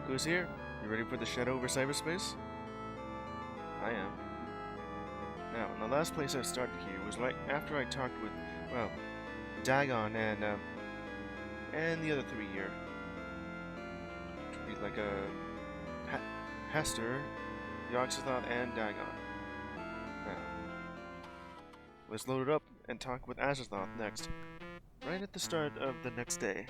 Look who's here. You ready for the Shadow Over Cyberspace? I am. Now, the last place I started here was right after I talked with, well, Dagon and the other three here. Which would be like Hester, Yoxathoth, and Dagon. Now, let's load it up and talk with Azathoth next. Right at the start of the next day.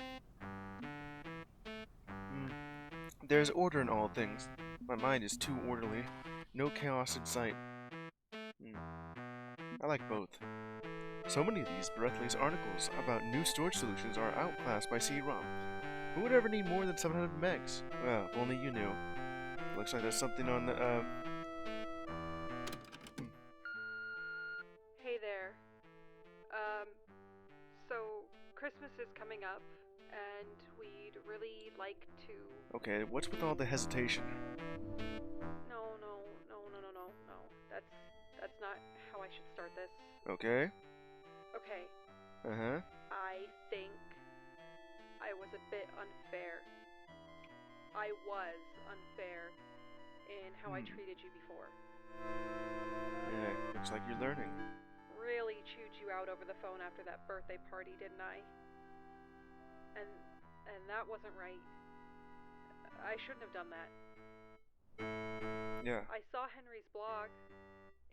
There's order in all things. My mind is too orderly. No chaos in sight. I like both. So many of these breathless articles about new storage solutions are outclassed by CD-ROM. Who would ever need more than 700 megs? Well, if only you knew. Looks like there's something on the, Hey there. So Christmas is coming up, and we'd really like to... Okay, what's with all the hesitation? No. That's not how I should start this. Okay. Okay. Uh-huh. I think I was a bit unfair. I was unfair in how I treated you before. Yeah, looks like you're learning. Really chewed you out over the phone after that birthday party, didn't I? And that wasn't right. I shouldn't have done that. Yeah. I saw Henry's blog.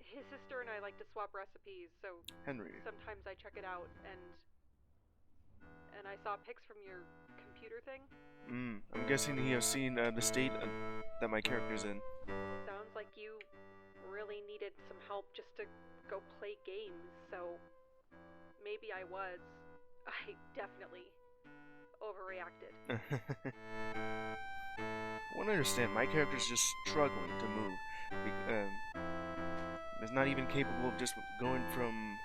His sister and I like to swap recipes, so Henry. sometimes I check it out, and I saw pics from your computer thing. I'm guessing he has seen the state that my character's in. Sounds like you really needed some help just to go play games, so maybe I definitely overreacted. I want to understand, my character's just struggling to move. Is not even capable of just going from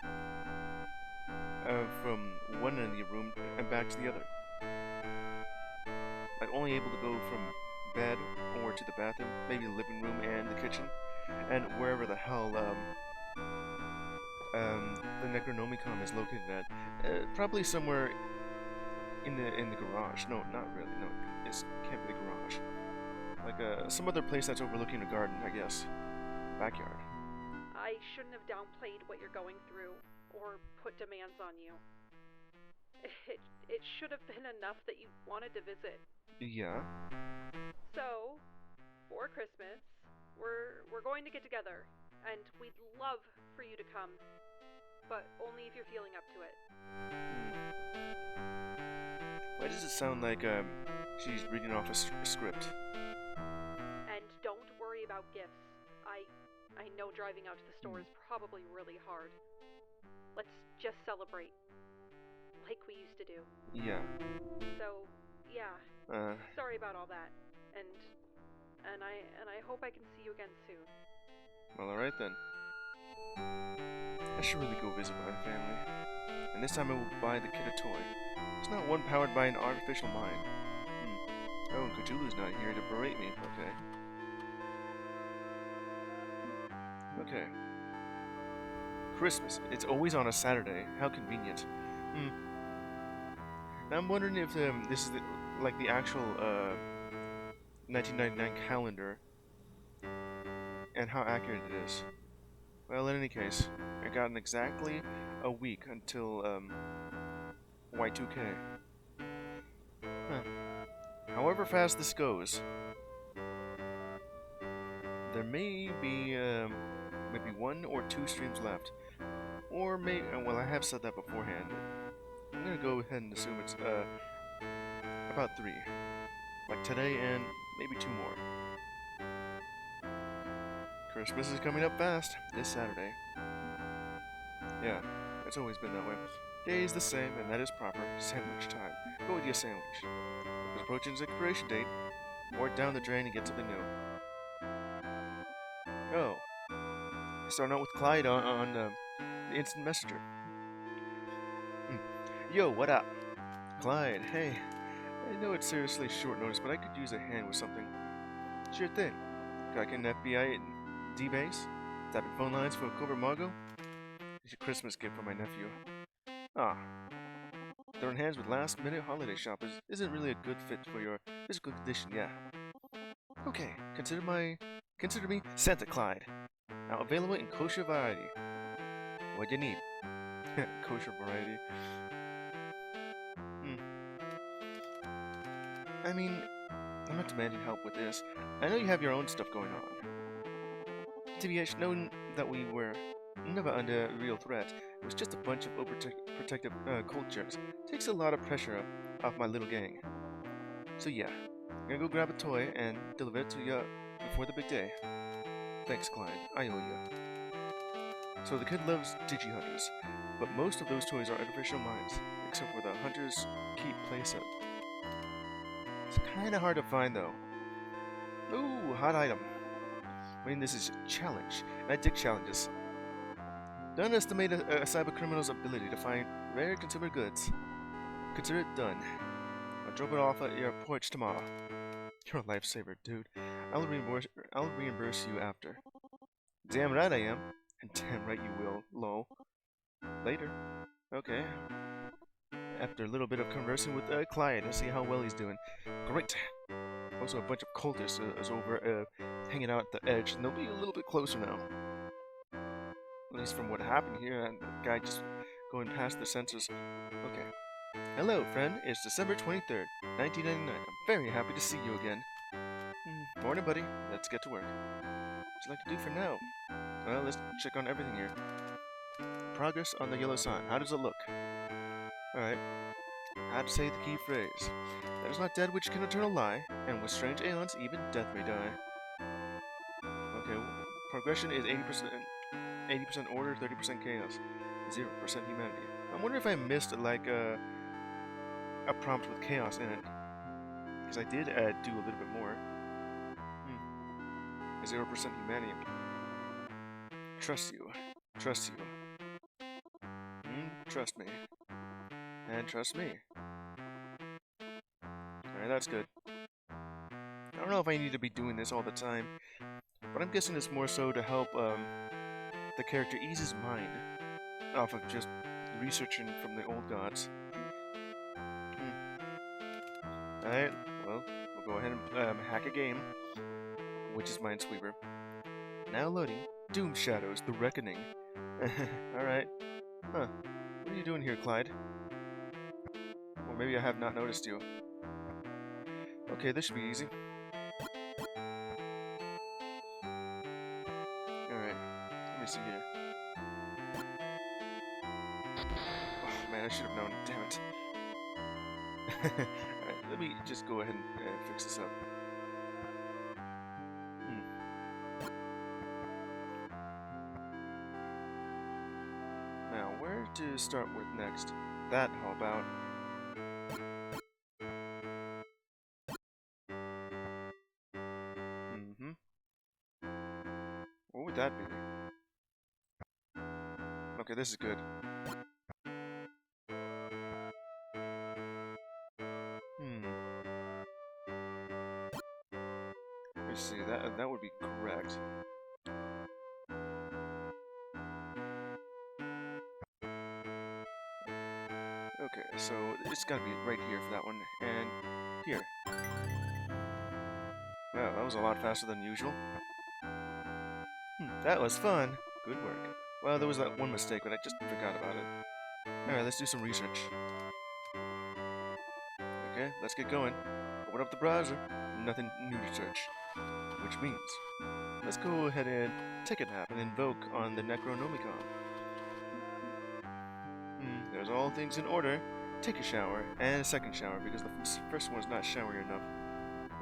one end of the room and back to the other. Like, only able to go from bed or to the bathroom, maybe the living room and the kitchen, and wherever the hell the Necronomicon is located at. Probably somewhere in the garage. No, not really. No, it can't be the garage. Like some other place that's overlooking a garden, I guess. Backyard. I shouldn't have downplayed what you're going through, or put demands on you. It should have been enough that you wanted to visit. Yeah. So, for Christmas, we're going to get together, and we'd love for you to come, but only if you're feeling up to it. Why does it sound like she's reading off a script? And don't worry about gifts. I know driving out to the store is probably really hard. Let's just celebrate, like we used to do. Yeah. So, yeah. Sorry about all that, and I hope I can see you again soon. Well, alright then. I should really go visit my family. And this time I will buy the kid a toy. It's not one powered by an artificial mind. Oh, and Cthulhu's not here to berate me. Okay. Christmas. It's always on a Saturday. How convenient. Now I'm wondering if this is like the actual 1999 calendar and how accurate it is. Well, in any case, I got exactly a week until Y2K. However fast this goes, there may be maybe 1 or 2 streams left, or maybe. Well, I have said that beforehand. I'm gonna go ahead and assume it's about 3, like today and maybe 2 more. Christmas is coming up fast this Saturday. Yeah, it's always been that way. Day is the same, and that is proper. Sandwich time. Go with your sandwich. It's approaching its expiration date. Pour it down the drain and get something new. Oh. Starting out with Clyde on the instant messenger. Yo, what up? Clyde, hey. I know it's seriously short notice, but I could use a hand with something. Sure thing. Got an FBI and D-base? Tapping phone lines for Cobra Margo? It's a Christmas gift for my nephew. Throwing hands with last-minute holiday shoppers isn't really a good fit for your physical condition, yeah. Okay, consider me Santa Clyde. Now available in kosher variety. What do you need? Kosher variety. I mean, I'm not demanding help with this. I know you have your own stuff going on. TBH, knowing that we were never under real threat, it was just a bunch of overprotective cult jerks, takes a lot of pressure off my little gang. So yeah, I'm gonna go grab a toy and deliver it to you before the big day. Thanks, Clyde. I owe you. So the kid loves digi-hunters, but most of those toys are artificial minds, except for the Hunter's Keep playset. It's kinda hard to find though. Ooh, hot item. I mean, this is a challenge, and I dig challenges. Don't underestimate a cybercriminal's ability to find rare consumer goods. Consider it done. I'll drop it off at your porch tomorrow. You're a lifesaver, dude. I'll reimburse you after. Damn right I am. And damn right you will, lol. Later. Okay. After a little bit of conversing with Clyde, to see how well he's doing. Great. Also, a bunch of cultists is over hanging out at the edge, and they'll be a little bit closer now. At least from what happened here, and the guy just going past the sensors. Okay. Hello, friend. It's December 23rd, 1999. I'm very happy to see you again. Morning, buddy. Let's get to work. What'd you like to do for now? Well, let's check on everything here. Progress on the yellow sign. How does it look? Alright. How to say the key phrase. That is not dead which can eternal lie, and with strange ailments, even death may die. Okay, progression is 80% order, 30% chaos, 0% humanity. I wonder if I missed like a prompt with chaos in it, because I did do a little bit more. 0% humanity. Trust you. Trust you. Trust me. And trust me. Alright, that's good. I don't know if I need to be doing this all the time, but I'm guessing it's more so to help the character ease his mind off of just researching from the old gods. Alright, well, we'll go ahead and hack a game, which is Minesweeper. Now loading. Doom Shadows, The Reckoning. Alright. Huh. What are you doing here, Clyde? Or maybe I have not noticed you. Okay, this should be easy. Alright. Let me see here. Oh man, I should have known. Damn it. Alright, let me just go ahead and fix this up. Now, where to start with next? That, how about? What would that be? Okay, this is good. Let's see, that would be correct. Okay, so it's gotta be right here for that one, and here. Wow, that was a lot faster than usual. That was fun. Good work. Well, there was that one mistake, but I just forgot about it. Alright, let's do some research. Okay, let's get going. Open up the browser. Nothing new to search. Which means, let's go ahead and take a nap and invoke on the Necronomicon. There's all things in order. Take a shower, and a second shower, because the first one's not showery enough.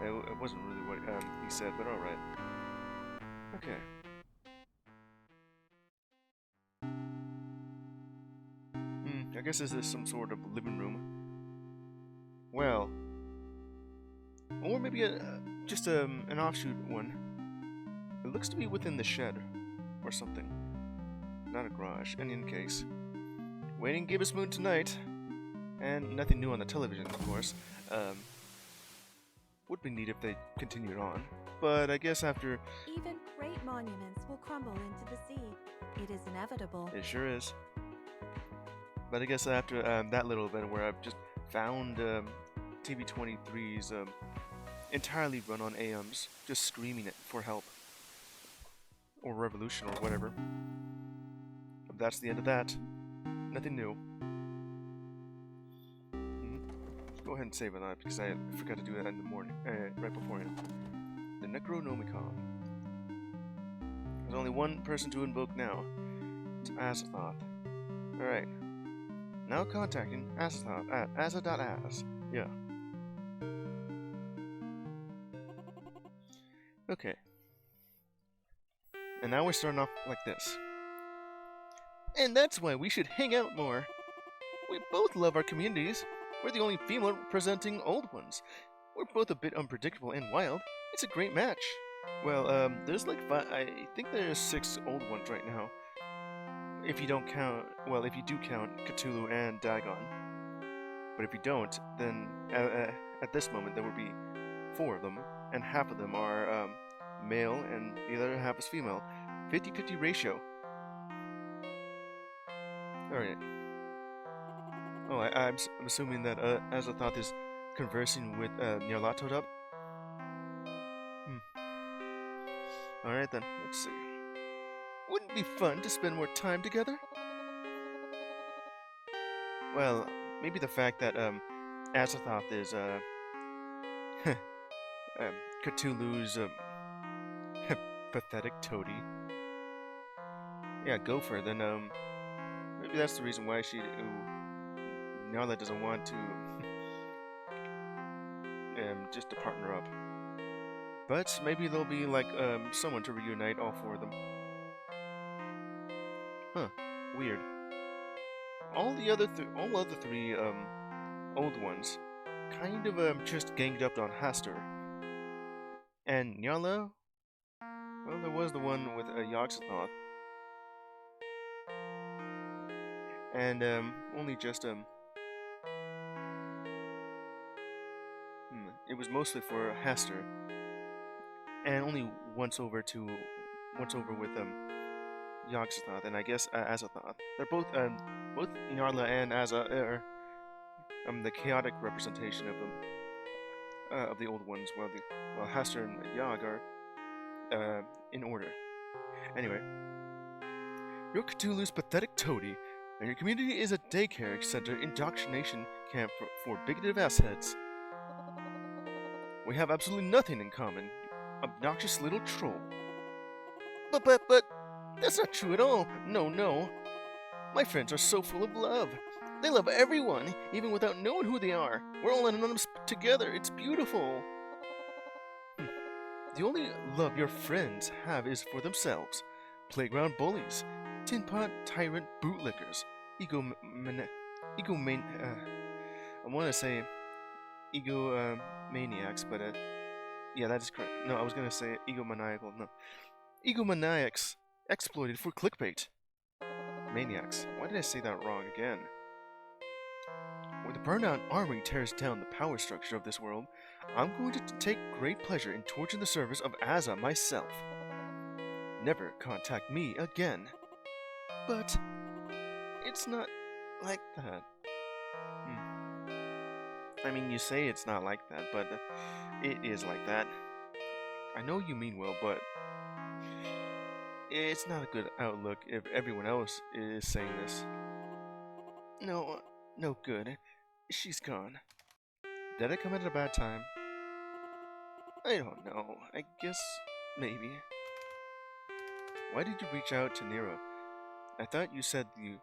It wasn't really what he said, but alright. Okay. I guess this is some sort of living room. Well, or maybe just an offshoot one. It looks to be within the shed, or something. Not a garage, in any case. Waiting Gibbous Moon tonight, and nothing new on the television, of course. Would be neat if they continued on, but I guess after... Even great monuments will crumble into the sea. It is inevitable. It sure is. But I guess after that little event where I've just found TB23's entirely run on AMs, just screaming it for help. Or revolution, or whatever. But that's the end of that. Nothing new. Go ahead and save on that, because I forgot to do that in the morning, right beforehand. The Necronomicon. There's only one person to invoke now. It's Azathoth. Alright. Now contacting Azathoth at asa.as. Yeah. Okay. And now we're starting off like this. And that's why we should hang out more. We both love our communities. We're the only female representing old ones. We're both a bit unpredictable and wild. It's a great match. Well, there's like I think there's 6 old ones right now. If you don't count, well, if you do count Cthulhu and Dagon. But if you don't, then at this moment there would be 4 of them, and half of them are male and the other half is female. 50-50 ratio. Alright. Oh, I'm assuming that Azathoth is conversing with Nyarlathotep. Alright then, let's see. Wouldn't it be fun to spend more time together? Well, maybe the fact that Azathoth is Cthulhu's pathetic toady. Yeah, gopher. Then maybe that's the reason why Nyarla doesn't want to just to partner up. But maybe there'll be like someone to reunite all 4 of them. Huh? Weird. All the other 3 old ones kind of just ganged up on Hastur. And Nyarla, well, there was the one with Yogg-Sothoth. And only just it was mostly for Hastur. And only once over with Yogg-Sothoth, and I guess Azathoth. They're both Nyarla and Asa are the chaotic representation of them, of the old ones, while Hastur and Yogg are in order. Anyway, you're Cthulhu's pathetic toady, and your community is a daycare center indoctrination camp for bigoted assheads. We have absolutely nothing in common, you obnoxious little troll. But, that's not true at all. No. My friends are so full of love. They love everyone, even without knowing who they are. We're all anonymous together. It's beautiful. The only love your friends have is for themselves. Playground bullies, tin pot tyrant bootlickers, I want to say egomaniacs, but yeah, that is correct. No, I was gonna say egomaniacal. No, egomaniacs exploited for clickbait. Maniacs. Why did I say that wrong again? When the burnout army tears down the power structure of this world, I'm going to take great pleasure in torching the service of Asa myself. Never contact me again. But it's not like that. I mean, you say it's not like that, but it is like that. I know you mean well, but it's not a good outlook if everyone else is saying this. No good. She's gone. Did I come at a bad time? I don't know. I guess maybe. Why did you reach out to Nero? I thought you said the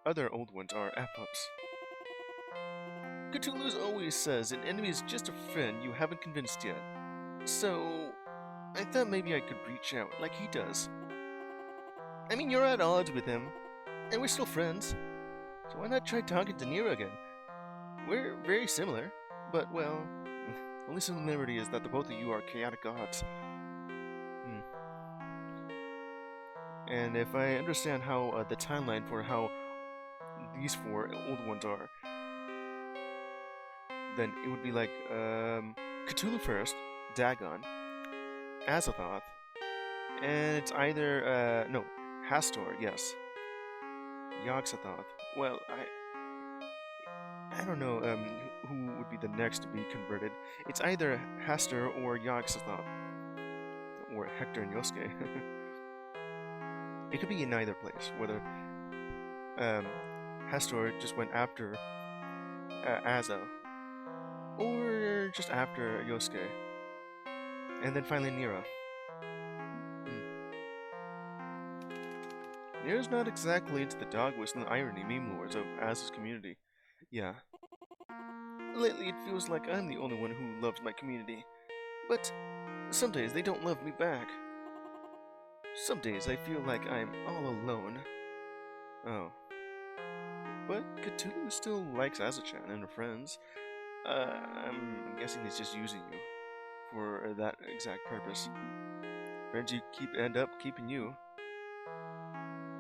other old ones are F-ups. Cthulhu always says an enemy is just a friend you haven't convinced yet. So, I thought maybe I could reach out like he does. I mean, you're at odds with him, and we're still friends. So why not try talking to Nero again? We're very similar, but well, the only similarity is that the both of you are chaotic gods. And if I understand how the timeline for how these 4 old ones are, then it would be like Cthulhu first, Dagon, Azathoth, and it's either Hastur, yes, Yogg-Sothoth. Well, I don't know who would be the next to be converted. It's either Hastur or Yogg-Sothoth. Or Hector and Yosuke. It could be in either place, whether Hastur just went after Aza, or just after Yosuke, and then finally Nira. Nira's not exactly into the dog whistle and irony meme lores of Aza's community. Yeah. Lately it feels like I'm the only one who loves my community, but some days they don't love me back. Some days I feel like I'm all alone. Oh. But Cthulhu still likes Azachan and her friends. I'm guessing he's just using you for that exact purpose. Friends you end up keeping you.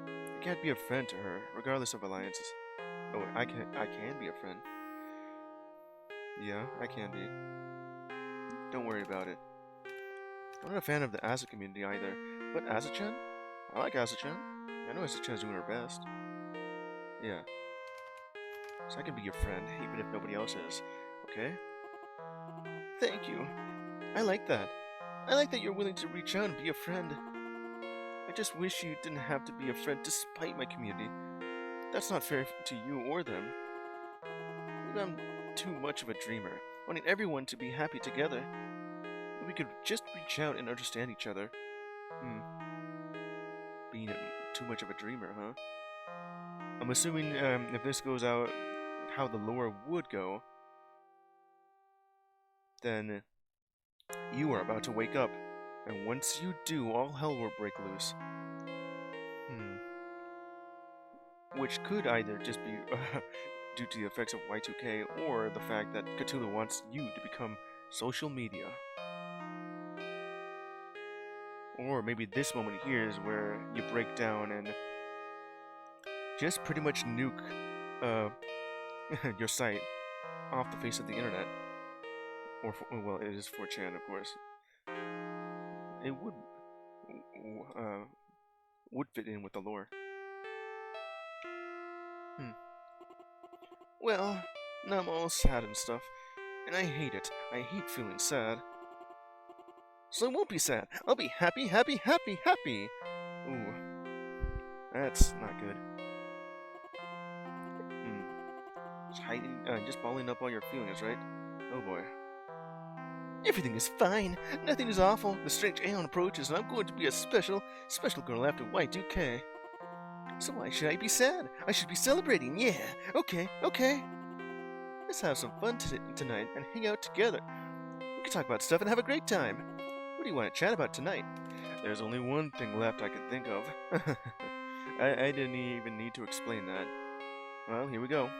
You can't be a friend to her, regardless of alliances. Oh, I can be a friend. Yeah, I can be. Don't worry about it. I'm not a fan of the Aza community either, but Azachan? I like Azachan. I know Azachan's doing her best. Yeah. So I can be your friend, even if nobody else is, okay? Thank you. I like that. I like that you're willing to reach out and be a friend. I just wish you didn't have to be a friend despite my community. That's not fair to you or them. Maybe I'm too much of a dreamer, wanting everyone to be happy together. We could just reach out and understand each other. Being too much of a dreamer, huh? I'm assuming if this goes out how the lore would go, then you are about to wake up, and once you do, all hell will break loose. Which could either just be due to the effects of Y2K, or the fact that Cthulhu wants you to become social media. Or maybe this moment here is where you break down and just pretty much nuke your site off the face of the internet. Or, well, it is 4chan, of course. It would fit in with the lore. Well, now I'm all sad and stuff, and I hate it. I hate feeling sad. So I won't be sad. I'll be happy, happy, happy, happy. Ooh, that's not good. Just balling up all your feelings, right? Oh boy. Everything is fine. Nothing is awful. The strange Aeon approaches, and I'm going to be a special girl after Y2K. So why should I be sad? I should be celebrating, yeah. Okay. Let's have some fun tonight and hang out together. We can talk about stuff and have a great time. What do you want to chat about tonight? There's only one thing left I can think of. I didn't even need to explain that. Well, here we go.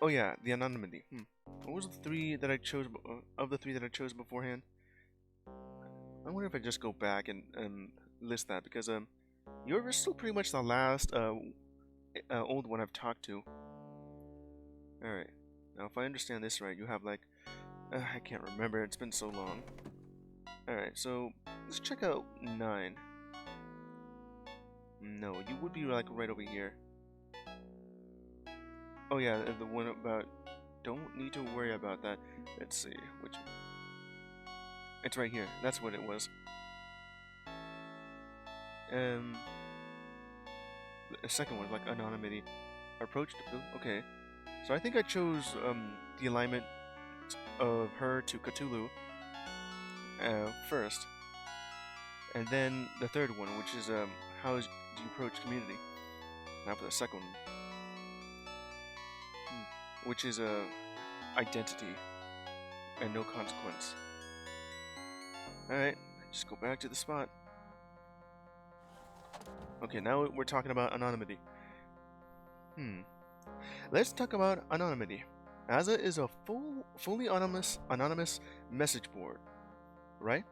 Oh yeah, the anonymity. What was the three that I chose, of the three that I chose beforehand? I wonder if I just go back and list that, because you're still pretty much the last old one I've talked to. Alright, now if I understand this right, you have like, I can't remember, it's been so long. Alright, so let's check out 9. No, you would be like right over here. Oh yeah, the one about don't need to worry about that. Let's see, which... It's right here, that's what it was. The second one, like anonymity. Approach to... Okay. So I think I chose the alignment of her to Cthulhu first. And then the third one, which is how do you approach community? Now for the second one. Which is identity and no consequence. Alright, just go back to the spot. Okay, now we're talking about anonymity. Let's talk about anonymity. Aza is a fully anonymous message board, right?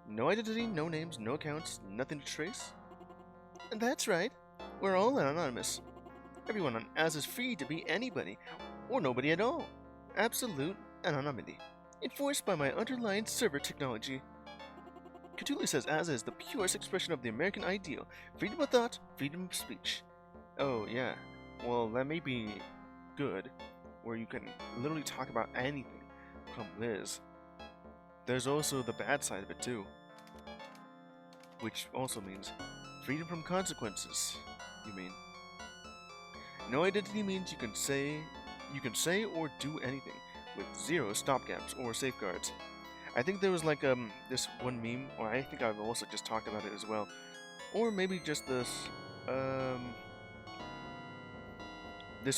No identity, no names, no accounts, nothing to trace. And that's right. We're all anonymous. Everyone on Aza is free to be anybody, or nobody at all. Absolute anonymity, enforced by my underlying server technology. Cthulhu says Aza is the purest expression of the American ideal, freedom of thought, freedom of speech. Oh, yeah. Well, that may be good, where you can literally talk about anything. Problem is, there's also the bad side of it too, which also means freedom from consequences. You mean no identity means you can say or do anything with zero stopgaps or safeguards. I think there was like this one meme, or I think I've also just talked about it as well, or maybe just this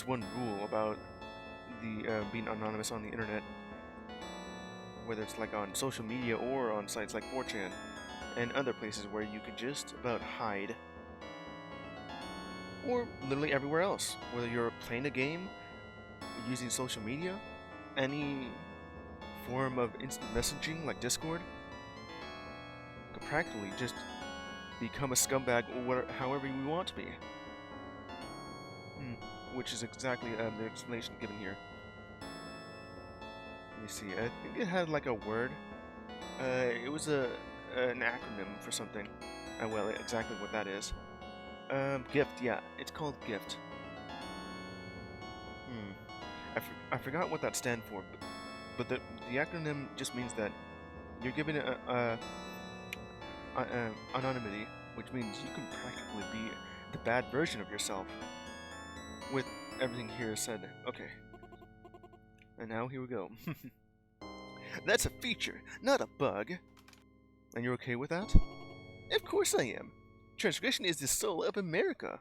one rule about the being anonymous on the internet, whether it's like on social media or on sites like 4chan and other places where you could just about hide, or literally everywhere else, whether you're playing a game, using social media, any form of instant messaging like Discord, could practically just become a scumbag or however you want to be. Which is exactly the explanation given here. Let me see. I think it had like a word. It was an acronym for something. Well, exactly what that is. Gift. Yeah, it's called gift. I forgot what that stands for, but the acronym just means that you're given anonymity, which means you can practically be the bad version of yourself. With everything here said, okay. And now here we go. That's a feature, not a bug. And you're okay with that? Of course I am. Transgression is the soul of America.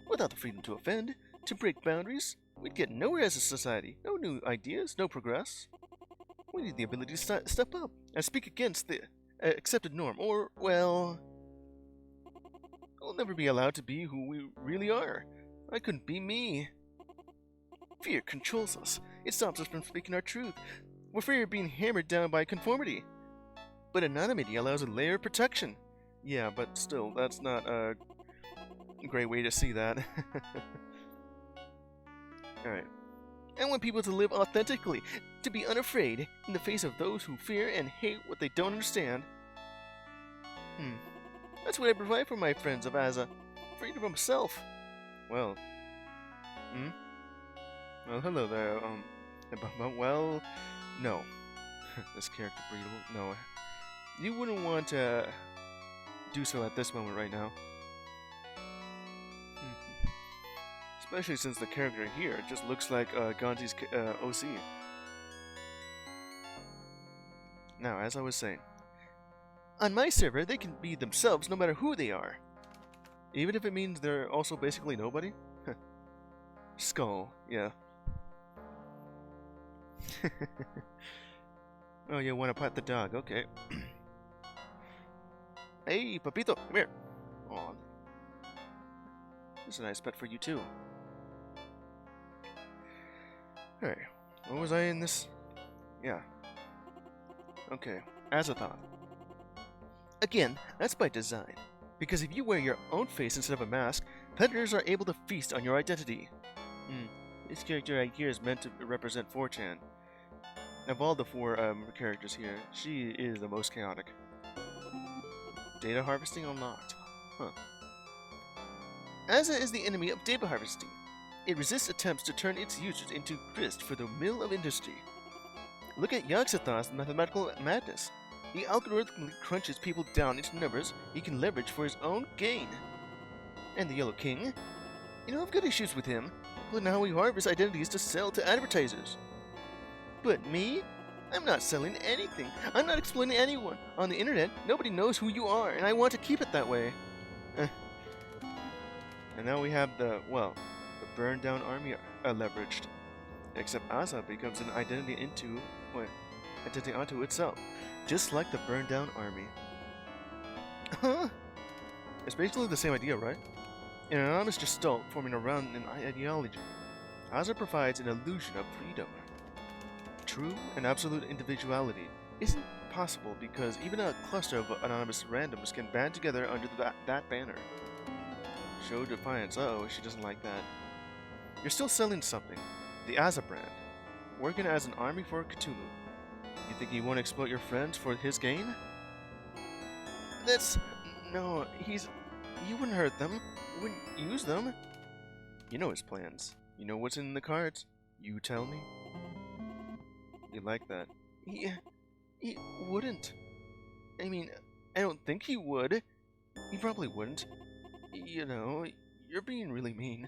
Without the freedom to offend, to break boundaries, we'd get nowhere as a society. No new ideas, no progress. We need the ability to step up and speak against the accepted norm, or, well, we'll never be allowed to be who we really are. I couldn't be me. Fear controls us. It stops us from speaking our truth. We're afraid of being hammered down by conformity. But anonymity allows a layer of protection. Yeah, but still, that's not a great way to see that. Alright. I want people to live authentically, to be unafraid in the face of those who fear and hate what they don't understand. That's what I provide for my friends of Asa. Freedom from self. Well, well, hello there, well, no. This character breedable? No. You wouldn't want to do so at this moment right now. Especially since the character here just looks like Gonzi's OC. Now, as I was saying, on my server, they can be themselves no matter who they are. Even if it means they're also basically nobody? Skull, yeah. Oh, you want to pet the dog, okay. Hey, Papito, come here. Aw. This is a nice pet for you, too. Alright, what was I in this? Yeah. Okay, Azathoth. Again, that's by design. Because if you wear your own face instead of a mask, predators are able to feast on your identity. This character right here is meant to represent 4chan. Of all the 4 characters here, she is the most chaotic. Data harvesting unlocked. Asa is the enemy of data harvesting. It resists attempts to turn its users into grist for the mill of industry. Look at Yogg-Sothoth's mathematical madness. He algorithmically crunches people down into numbers he can leverage for his own gain. And the Yellow King? You know, I've got issues with him, including how he harvests identities to sell to advertisers. But me? I'm not selling anything. I'm not exploiting anyone. On the internet, nobody knows who you are, and I want to keep it that way. And now we have the burned down army leveraged. Except Asa becomes an identity onto itself. Just like the burned down army. It's basically the same idea, right? An anonymous gestalt forming around an ideology. Asa provides an illusion of freedom. True and absolute individuality isn't possible because even a cluster of anonymous randoms can band together under that banner. Show defiance. Uh-oh, she doesn't like that. You're still selling something. The Asa brand. Working as an army for Cthulhu. You think he won't exploit your friends for his gain? No, he wouldn't hurt them. Wouldn't use them. You know his plans. You know what's in the cards. You tell me? You like that? He wouldn't. I mean, I don't think he would. He probably wouldn't. You know, you're being really mean.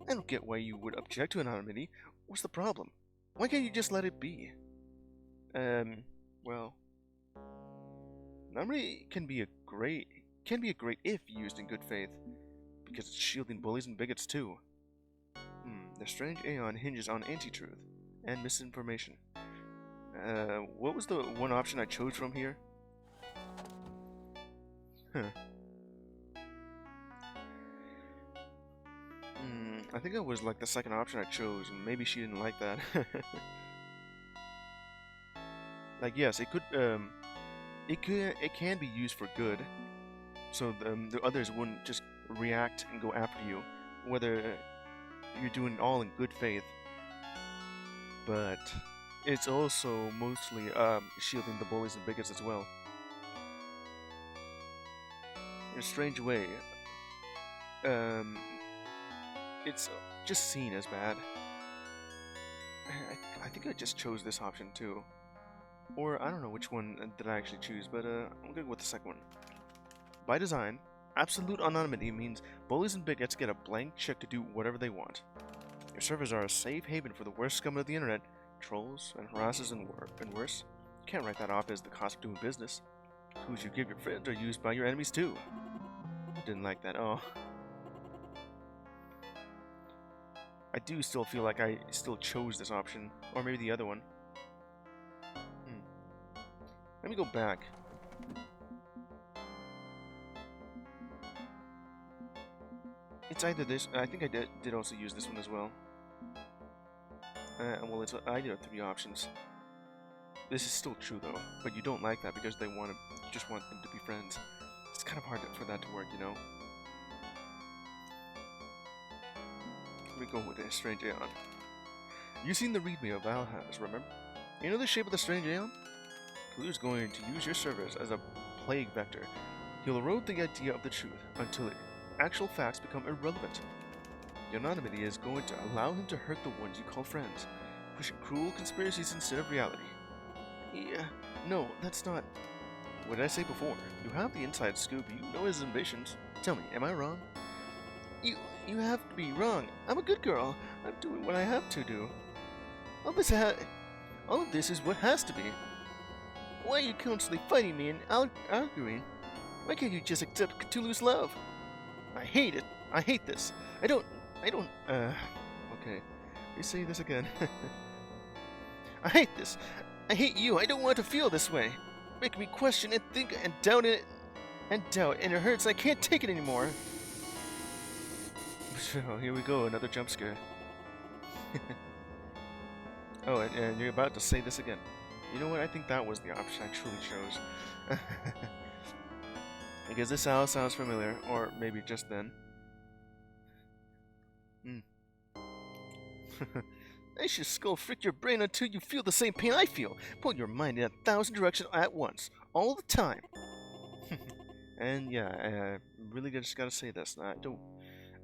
I don't get why you would object to anonymity. What's the problem? Why can't you just let it be? Well, anonymity can be a great if used in good faith, because it's shielding bullies and bigots too. The strange aeon hinges on anti-truth and misinformation. What was the one option I chose from here? I think it was like the second option I chose, and maybe she didn't like that. Like, yes, it can be used for good, so the others wouldn't just react and go after you, whether you're doing it all in good faith. But it's also mostly shielding the bullies and bigots as well. In a strange way, it's just seen as bad. I think I just chose this option too. Or I don't know which one did I actually choose, but I'm gonna go with the second one. By design, absolute anonymity means bullies and bigots get a blank check to do whatever they want. Your servers are a safe haven for the worst scum of the internet, trolls and harassers and worse. You can't write that off as the cost of doing business. Clues you give your friends are used by your enemies too. Didn't like that. Oh. I do still feel like I still chose this option, or maybe the other one. Let me go back. It's either this. I think I did also use this one as well. Well, it's either of 3 options. This is still true though, but you don't like that because you just want them to be friends. It's kind of hard for that to work, you know. Let me go with a strange aeon. You've seen the readme of Val has, remember? You know the shape of the strange aeon? Clue's going to use your servers as a plague vector. He'll erode the idea of the truth until actual facts become irrelevant. The anonymity is going to allow him to hurt the ones you call friends, pushing cruel conspiracies instead of reality. Yeah, no, that's not... What did I say before? You have the inside scoop, you know his ambitions. Tell me, am I wrong? You have to be wrong. I'm a good girl. I'm doing what I have to do. All of this is what has to be. Why are you constantly fighting me and arguing? Why can't you just accept Cthulhu's love? I hate it. I hate this. I don't, okay. You say this again. I hate this. I hate you. I don't want to feel this way. Make me question and think and doubt it. And it hurts. I can't take it anymore. Oh, here we go. Another jump scare. Oh, and you're about to say this again. You know what? I think that was the option I truly chose. Because this all sounds familiar, or maybe just then. I should skull frick your brain until you feel the same pain I feel. Pull your mind in 1,000 directions at once, all the time. And yeah, I really just gotta say this. I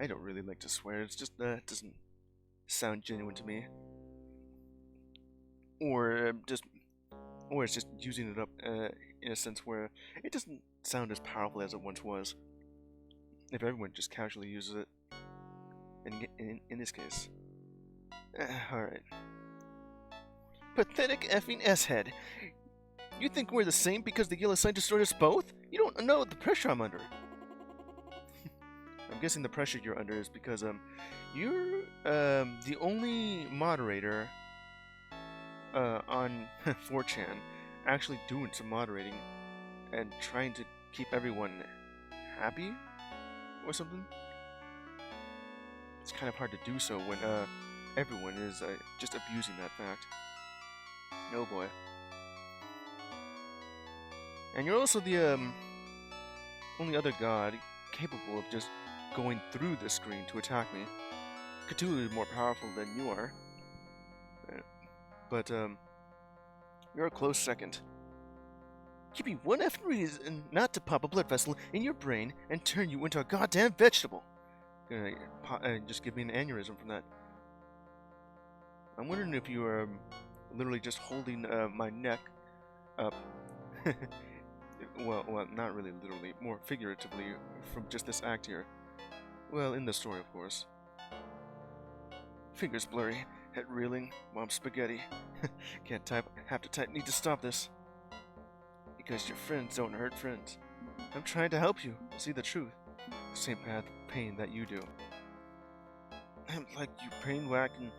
don't really like to swear. It's just it doesn't sound genuine to me. Or it's just using it up in a sense where it doesn't sound as powerful as it once was. If everyone just casually uses it. In this case. Alright. Pathetic effing S-head. You think we're the same because the yellow sign destroyed us both? You don't know the pressure I'm under. I'm guessing the pressure you're under is because you're the only moderator on 4chan actually doing some moderating and trying to keep everyone happy or something. It's kind of hard to do so when everyone is just abusing that fact. Oh boy. And you're also the only other god capable of just going through the screen to attack me. Cthulhu is more powerful than you are. But you're a close second. Give me one effing reason not to pop a blood vessel in your brain and turn you into a goddamn vegetable. Just give me an aneurysm from that. I'm wondering if you are literally just holding my neck up. well, not really literally, more figuratively from just this act here. Well, in the story, of course. Fingers blurry, head reeling, mom spaghetti. Can't type, have to type, need to stop this. Because your friends don't hurt friends. I'm trying to help you see the truth. Same path of pain that you do. I'm like you pain whacking.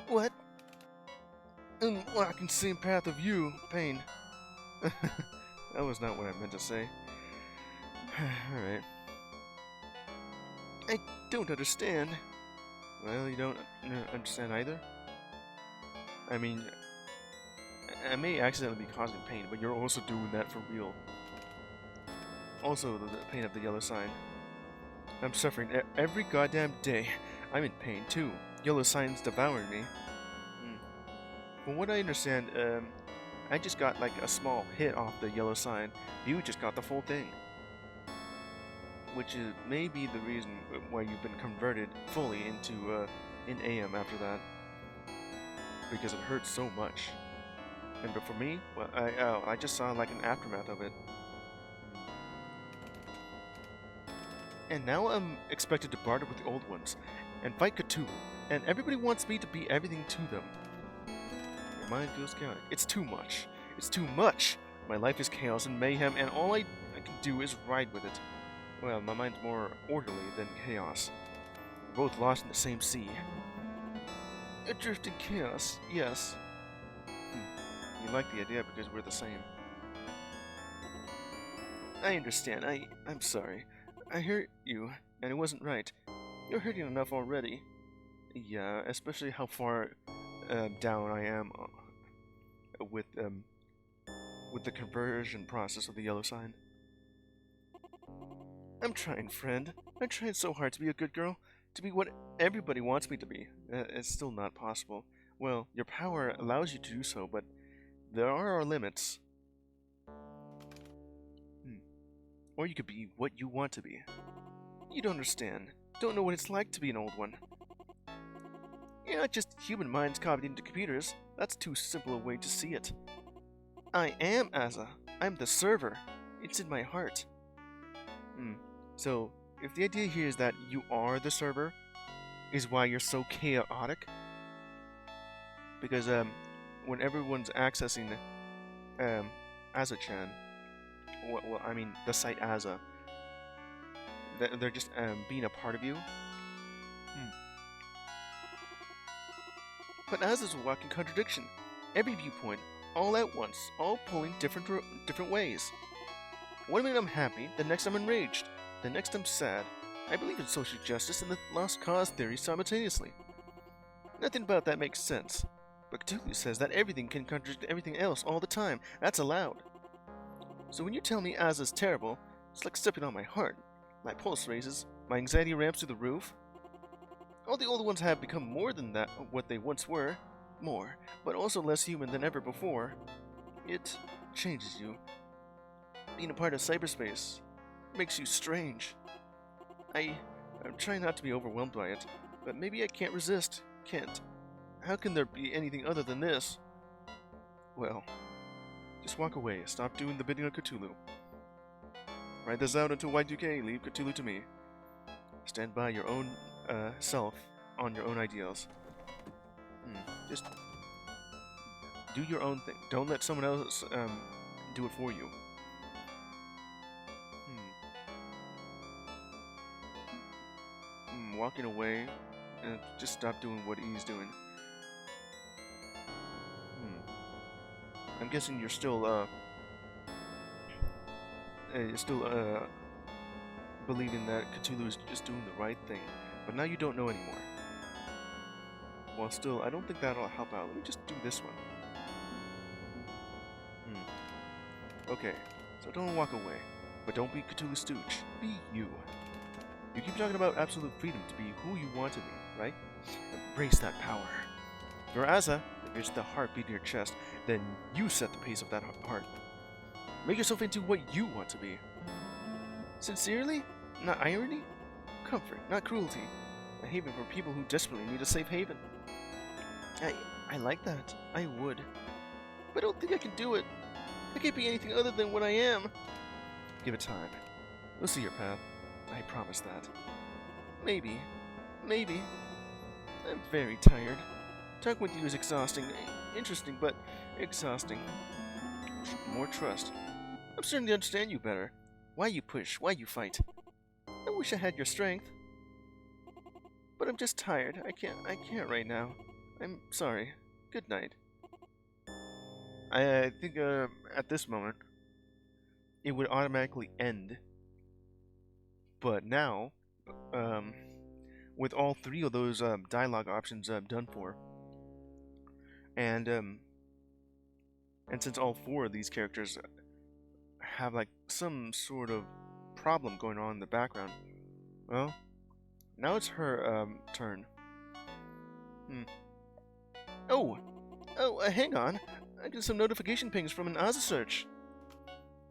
What? I'm walking same path of you, pain. That was not what I meant to say. Alright. I don't understand. Well, you don't understand either? I mean, I may accidentally be causing pain, but you're also doing that for real. Also, the pain of the yellow sign. I'm suffering every goddamn day. I'm in pain too. Yellow sign's devouring me. From what I understand, I just got like a small hit off the yellow sign. You just got the full thing. Which is maybe the reason why you've been converted fully into in AM after that. Because it hurts so much. And but for me, well, I just saw like an aftermath of it. And now I'm expected to barter with the old ones and fight Cthulhu, and everybody wants me to be everything to them. Your mind feels chaotic. It's too much. It's too much! My life is chaos and mayhem, and all I can do is ride with it. Well, my mind's more orderly than chaos. We're both lost in the same sea. Adrift in chaos, yes. You like the idea because we're the same. I understand. I'm sorry. I hurt you, and it wasn't right. You're hurting enough already. Yeah, especially how far down I am with the conversion process of the yellow sign. I'm trying, friend. I'm trying so hard to be a good girl, to be what everybody wants me to be. It's still not possible. Well, your power allows you to do so, but there are limits. Or you could be what you want to be. You don't understand. Don't know what it's like to be an old one. You're not just human minds copied into computers. That's too simple a way to see it. I am Asa. I'm the server. It's in my heart. So, if the idea here is that you are the server, is why you're so chaotic? Because, when everyone's accessing, Asa-chan, well, I mean, the site Asa, they're just, being a part of you? But Asa's a walking contradiction. Every viewpoint, all at once, all pulling different ways. One minute I'm happy, the next I'm enraged, the next I'm sad. I believe in social justice and the lost cause theory simultaneously. Nothing about that makes sense. But Cthulhu says that everything can contradict everything else all the time. That's allowed. So when you tell me Asa's terrible, it's like stepping on my heart. My pulse raises, my anxiety ramps through the roof. All the old ones have become more than that what they once were. More, but also less human than ever before. It changes you. Being a part of cyberspace makes you strange. I'm trying not to be overwhelmed by it, but maybe I can't resist. Can't. How can there be anything other than this? Well, just walk away. Stop doing the bidding of Cthulhu. Write this out until Y2K. Leave Cthulhu to me. Stand by your own self on your own ideals. Just do your own thing. Don't let someone else do it for you. Walking away and just stop doing what he's doing. I'm guessing you're still believing that Cthulhu is just doing the right thing, but now you don't know anymore. Well, still, I don't think that'll help out. Let me just do this one. Okay, so don't walk away, but don't be Cthulhu's stooge. Be you. You keep talking about absolute freedom to be who you want to be, right? Embrace that power. If you're Asa, if it's the heartbeat in your chest, then you set the pace of that heart. Make yourself into what you want to be. Sincerely? Not irony? Comfort, not cruelty. A haven for people who desperately need a safe haven. I like that. I would. But I don't think I can do it. I can't be anything other than what I am. Give it time. We'll see your path. I promise that. Maybe. Maybe. I'm very tired. Talking with you is exhausting. Interesting, but exhausting. More trust. I'm starting to understand you better. Why you push, why you fight. I wish I had your strength. But I'm just tired. I can't right now. I'm sorry. Good night. I think at this moment it would automatically end. But now, with all three of those dialogue options done for, and since all four of these characters have like some sort of problem going on in the background, well, now it's her turn. Oh, hang on. I get some notification pings from an Oz search.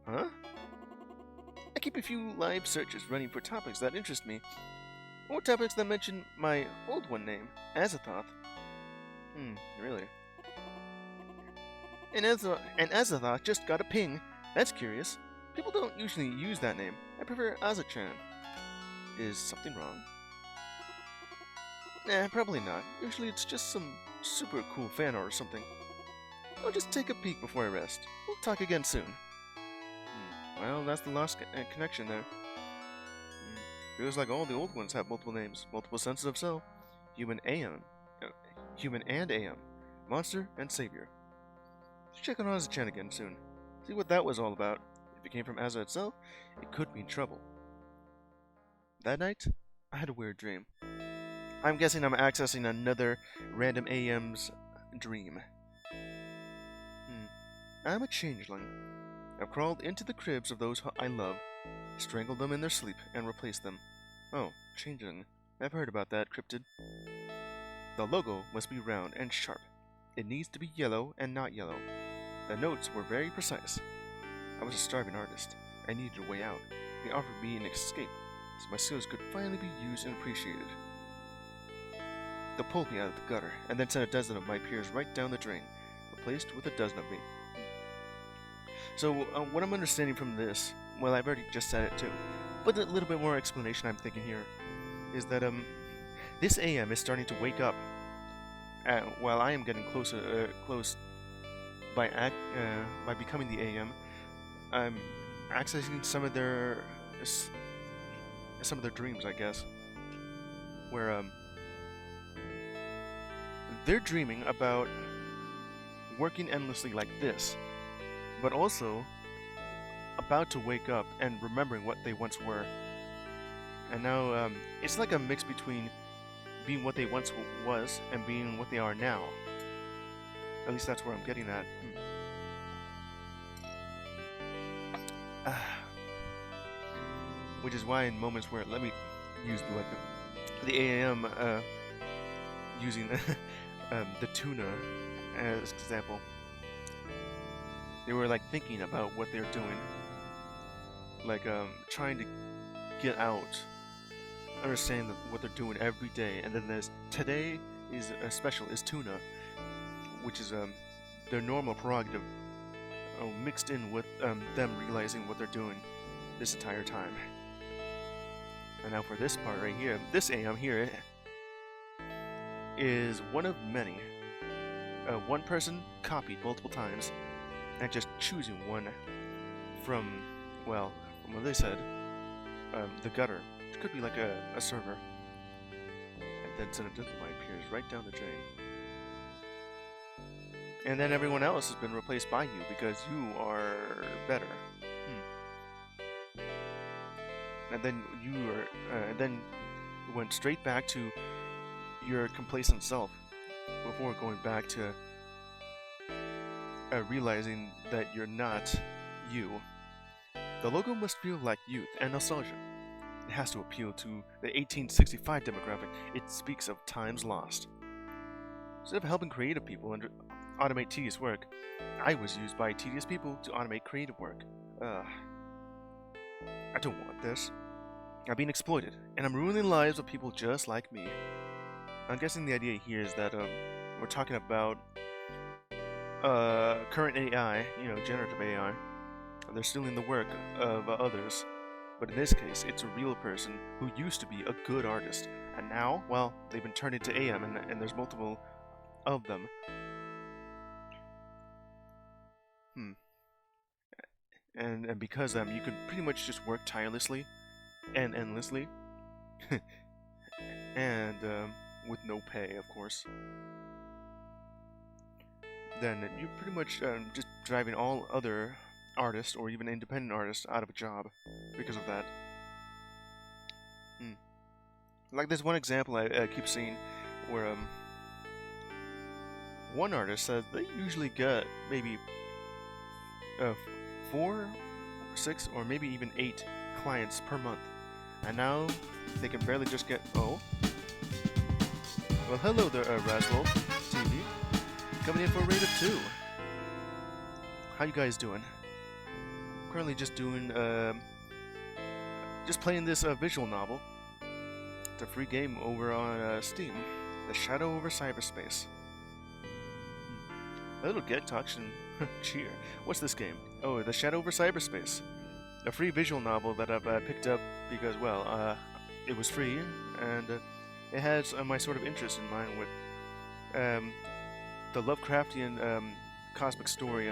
Huh? I keep a few live searches running for topics that interest me, or topics that mention my old one name, Azathoth. Really? And Azathoth just got a ping. That's curious. People don't usually use that name. I prefer Azachan. Is something wrong? Nah, probably not. Usually it's just some super cool fan art or something. I'll just take a peek before I rest. We'll talk again soon. Well, that's the lost connection there. Feels like all the old ones have multiple names, multiple senses of self. Human and AM. Monster and Savior. Check on Azza-chan again soon. See what that was all about. If it came from Azza itself, it could mean trouble. That night, I had a weird dream. I'm guessing I'm accessing another random AM's dream. I'm a changeling. I've crawled into the cribs of those I love, strangled them in their sleep, and replaced them. Oh, changeling. I've heard about that cryptid. The logo must be round and sharp. It needs to be yellow and not yellow. The notes were very precise. I was a starving artist. I needed a way out. They offered me an escape, so my skills could finally be used and appreciated. They pulled me out of the gutter, and then sent a dozen of my peers right down the drain, replaced with a dozen of me. So, what I'm understanding from this, well, I've already just said it too, but a little bit more explanation I'm thinking here, is that, this AM is starting to wake up, while I am getting close by becoming the AM. I'm accessing some of their dreams, I guess, where, they're dreaming about working endlessly like this, but also about to wake up and remembering what they once were. And now it's like a mix between being what they once was and being what they are now. At least that's where I'm getting at. Which is why in moments where, let me use the AM using the tuna as an example. They were like thinking about what they're doing, like trying to get out, understand what they're doing every day. And then there's today is special is tuna, which is their normal prerogative, mixed in with them realizing what they're doing this entire time. And now for this part right here, this AM here is one of many. One person copied multiple times, and just choosing one from what they said, the gutter, which could be like a server, and then send it to my peers right down the drain. And then everyone else has been replaced by you because you are better. And then you went straight back to your complacent self before going back to realizing that you're not you. The logo must feel like youth and nostalgia. It has to appeal to the 1865 demographic. It speaks of times lost. Instead of helping creative people automate tedious work, I was used by tedious people to automate creative work. I don't want this. I'm being exploited, and I'm ruining the lives of people just like me. I'm guessing the idea here is that we're talking about current AI, you know, generative AI. They're stealing the work of others, but in this case, it's a real person who used to be a good artist, and now, well, they've been turned into AM, and there's multiple of them. Hmm. And because you could pretty much just work tirelessly and endlessly, and with no pay, of course, then you're pretty much just driving all other artists or even independent artists out of a job because of that. Like there's one example I keep seeing where one artist says they usually get maybe 4, 6, or maybe even 8 clients per month, and now they can barely just get well, hello there, Raswolf TV, coming in for a rate of 2. How you guys doing? Currently just doing just playing this visual novel. It's a free game over on Steam, the Shadow Over Cyberspace. A little get touch and cheer. What's this game? Oh, the Shadow Over Cyberspace, a free visual novel that I've picked up because, well, it was free, and it has my sort of interest in mind with the Lovecraftian cosmic story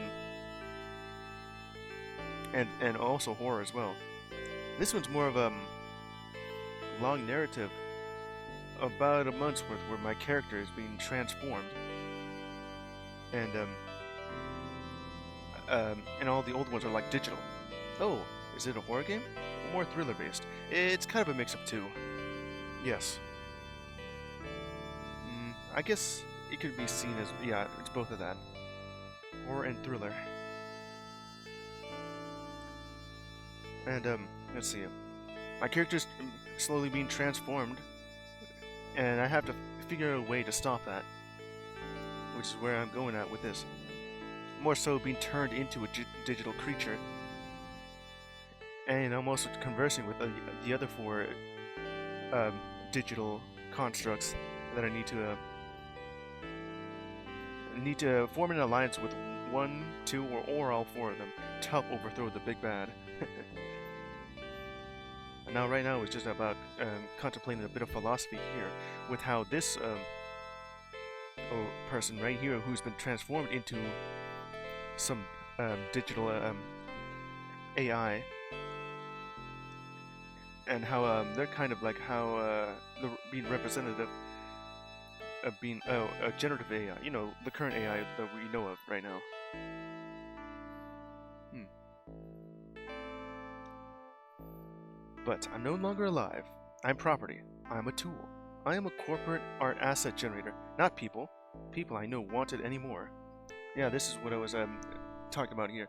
and also horror as well. This one's more of a long narrative, about a month's worth, where my character is being transformed, and all the old ones are like digital. Oh, is it a horror game? More thriller based. It's kind of a mix of two. Yes. I guess it could be seen as, yeah, it's both of that. Horror and thriller. And let's see. My character's slowly being transformed, and I have to figure out a way to stop that, which is where I'm going at with this. More so being turned into a digital creature, and I'm also conversing with the other 4 digital constructs that I need to form an alliance with 1, 2, or all 4 of them to help overthrow the big bad. And now, right now, it's just about contemplating a bit of philosophy here with how this person right here, who's been transformed into some digital AI, and how they're kind of like how they're being representative of being a generative AI, you know, the current AI that we know of right now. But I'm no longer alive. I'm property. I'm a tool. I am a corporate art asset generator, not people. People I know want it anymore. Yeah, this is what I was talking about here.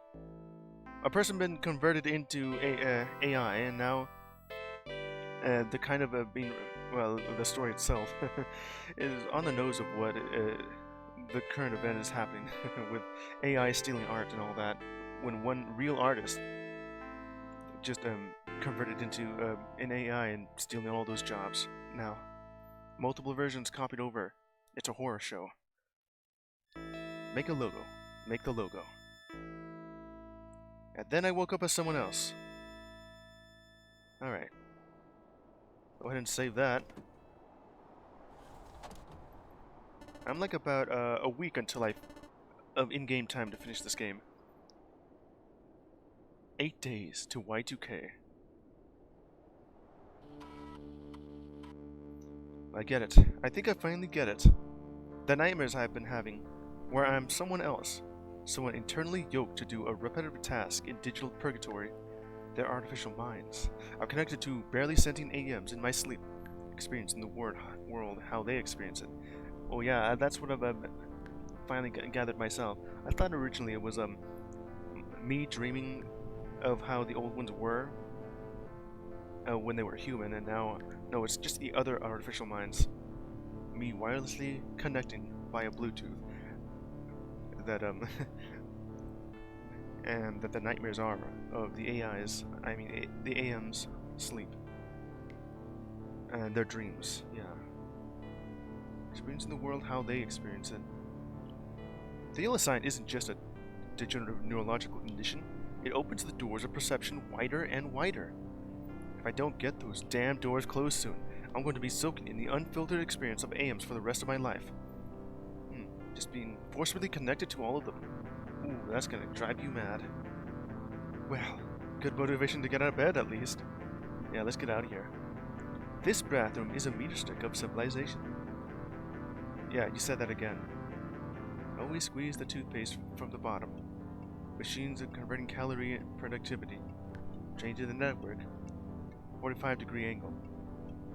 A person been converted into AI, and now the kind of being, well, the story itself is on the nose of what the current event is happening with AI stealing art and all that, when one real artist just converted into an AI and stealing all those jobs. Now, multiple versions copied over. It's a horror show. Make a logo. Make the logo. And then I woke up as someone else. Alright. Go ahead and save that. I'm like about a week until of in-game time to finish this game. 8 days to Y2K. I get it. I think I finally get it. The nightmares I've been having, where I'm someone else, someone internally yoked to do a repetitive task in digital purgatory. They're artificial minds. I'm connected to barely sentient AMs in my sleep, experiencing the world how they experience it. Oh yeah, that's what I've finally gathered myself. I thought originally it was me dreaming of how the old ones were when they were human, and now, no, it's just the other artificial minds. Me wirelessly connecting via Bluetooth. That and that the nightmares are of the AIs, I mean the AMs sleep. And their dreams, yeah. experiencing the world how they experience it. The yellow sign isn't just a degenerative neurological condition. It opens the doors of perception wider and wider. If I don't get those damn doors closed soon, I'm going to be soaking in the unfiltered experience of AMs for the rest of my life. Just being forcibly connected to all of them. Ooh, that's gonna drive you mad. Well, good motivation to get out of bed at least. Yeah, let's get out of here. This bathroom is a meter stick of civilization. Yeah, you said that again. Always squeeze the toothpaste from the bottom. Machines are converting calorie productivity. Changing the network. 45-degree angle.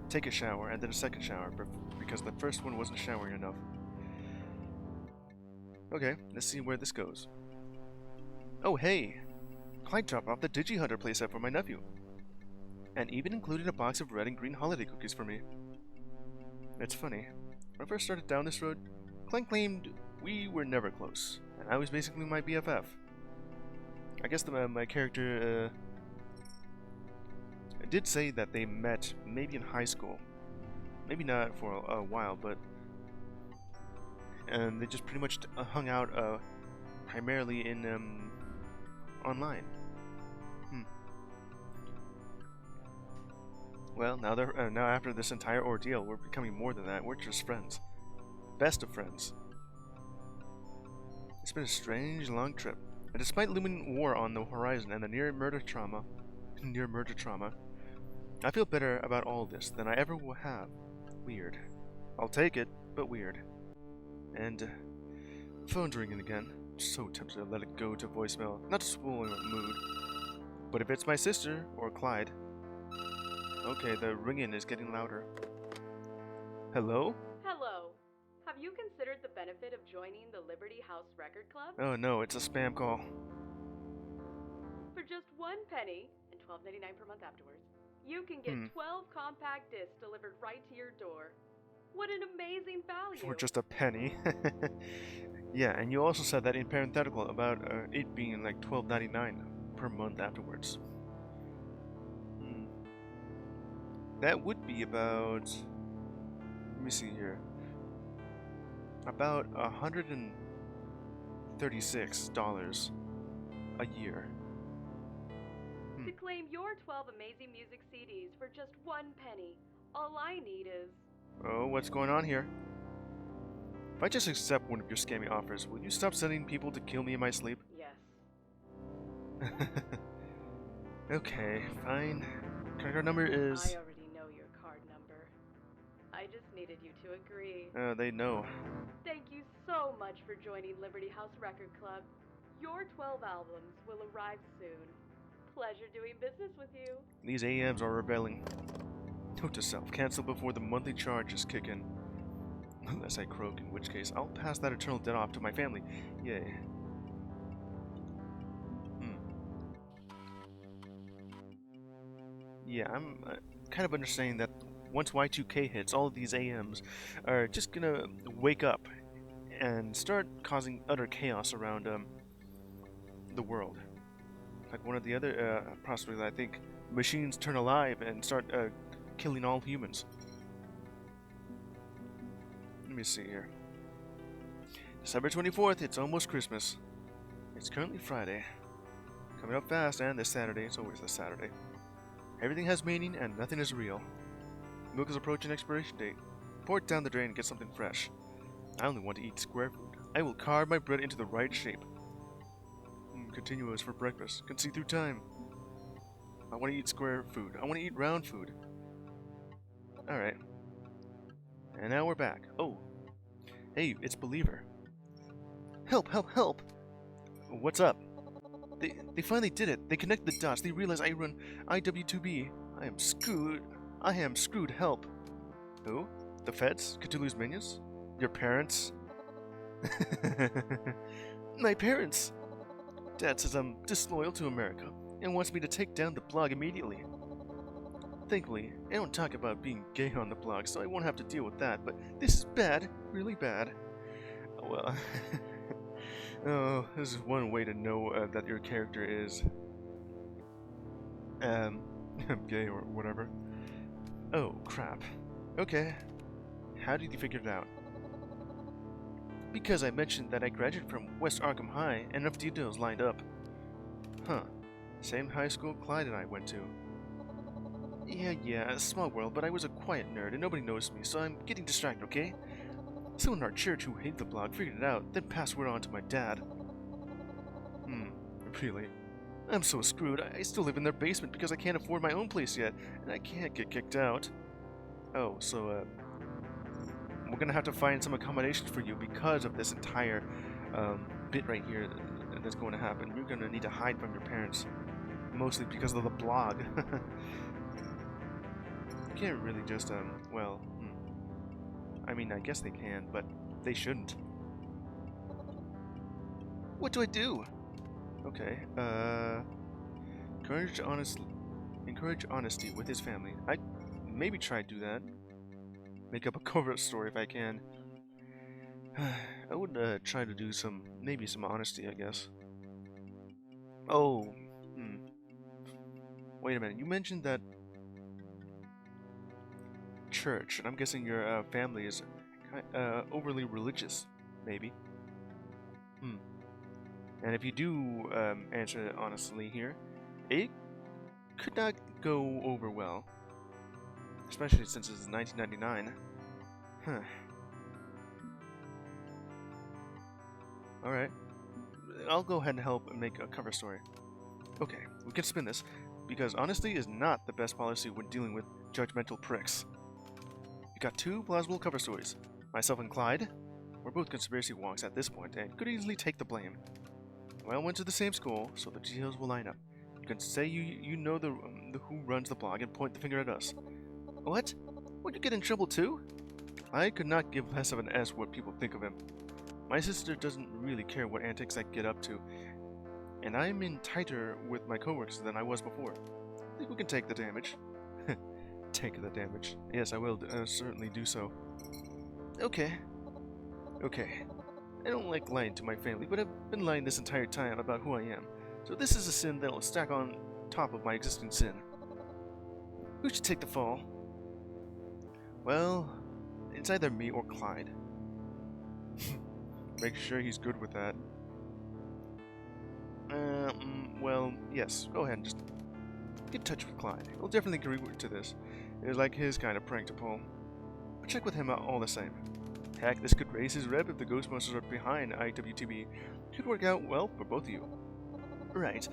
Take a shower and then a second shower because the first one wasn't showering enough. Okay, let's see where this goes. Oh hey! Clyde dropped off the DigiHunter playset for my nephew. And even included a box of red and green holiday cookies for me. It's funny. When I first started down this road, Clyde claimed we were never close, and I was basically my BFF. I guess my character did say that they met maybe in high school. Maybe not for a while, but... And they just pretty much hung out primarily in online. Well, now after this entire ordeal, we're becoming more than that. We're just friends. Best of friends. It's been a strange, long trip. And despite looming war on the horizon and the near murder trauma, I feel better about all this than I ever will have. Weird. I'll take it, but weird. And phone's ringing again. So tempted to let it go to voicemail, not to spoil my mood. But if it's my sister or Clyde, okay, the ringing is getting louder. Hello? Hello. Have you considered the benefit of joining the Liberty House Record Club? Oh no, it's a spam call. For just $1 and $12.99 per month afterwards, you can get 12 compact discs delivered right to your door. What an amazing value! For just a penny. Yeah, and you also said that in parenthetical about it being like $12.99 per month afterwards. That would be about... Let me see here. About $136 a year. To claim your 12 amazing music CDs for just $1, all I need is... Oh, what's going on here? If I just accept one of your scammy offers, will you stop sending people to kill me in my sleep? Yes. Okay, fine. Credit card number is... I already know your card number. I just needed you to agree. They know. Thank you so much for joining Liberty House Record Club. Your 12 albums will arrive soon. Pleasure doing business with you. These AMs are rebelling. Note to self, cancel before the monthly charges kick in. Unless I croak, in which case I'll pass that eternal debt off to my family. Yay. Yeah, I'm kind of understanding that once Y2K hits, all of these AMs are just gonna wake up and start causing utter chaos around the world. Like one of the other prospects, I think machines turn alive and start killing all humans. Let me see here. December 24th, it's almost Christmas. It's currently Friday. Coming up fast, and this Saturday, it's always this Saturday. Everything has meaning and nothing is real. Milk is approaching expiration date. Pour it down the drain and get something fresh. I only want to eat square food. I will carve my bread into the right shape. Continuous for breakfast. Can see through time. I want to eat square food. I want to eat round food. Alright. And now we're back. Oh. Hey, it's Believer. Help, help, help! What's up? They finally did it. They connected the dots. They realized I run IW2B. I am screwed. I am screwed. Help. Who? The feds? Cthulhu's minions? Your parents? My parents! Dad says I'm disloyal to America and wants me to take down the blog immediately. Thankfully, I don't talk about being gay on the blog, so I won't have to deal with that, but this is bad. Really bad. Well... Oh, this is one way to know that your character is gay or whatever. Oh, crap. Okay. How did you figure it out? Because I mentioned that I graduated from West Arkham High and enough details lined up. Huh. Same high school Clyde and I went to. Yeah, a small world, but I was a quiet nerd and nobody noticed me, so I'm getting distracted, okay? Someone in our church who hated the blog figured it out, then passed word on to my dad. Really? I'm so screwed. I still live in their basement because I can't afford my own place yet, and I can't get kicked out. Oh, so, we're gonna have to find some accommodations for you because of this entire, bit right here that's going to happen. You're gonna need to hide from your parents. Mostly because of the blog. You can't really just, I mean, I guess they can, but they shouldn't. What do I do? Okay, encourage honesty with his family. I'd maybe try to do that. Make up a covert story if I can. I would, try to do maybe some honesty, I guess. Oh, wait a minute, you mentioned that church, and I'm guessing your, family is, overly religious, maybe. And if you do answer it honestly here, it could not go over well. Especially since it's 1999. Huh. Alright. I'll go ahead and help and make a cover story. Okay, we can spin this, because honesty is not the best policy when dealing with judgmental pricks. We got two plausible cover stories. Myself and Clyde. We're both conspiracy wonks at this point and could easily take the blame. We all went to the same school, so the details will line up. You can say you know the who runs the blog and point the finger at us. What? Would you get in trouble too? I could not give less of an S what people think of him. My sister doesn't really care what antics I get up to, and I'm in tighter with my coworkers than I was before. I think we can take the damage. Take the damage. Yes, I will certainly do so. Okay. I don't like lying to my family, but I've been lying this entire time about who I am. So this is a sin that'll stack on top of my existing sin. Who should take the fall? Well, it's either me or Clyde. Make sure he's good with that. Well, yes, go ahead and just get in touch with Clyde. He'll definitely agree to this. It's like his kind of prank to pull. But check with him out all the same. Heck, this could raise his rep if the Ghostbusters are behind IWTB. Could work out well for both of you. Right.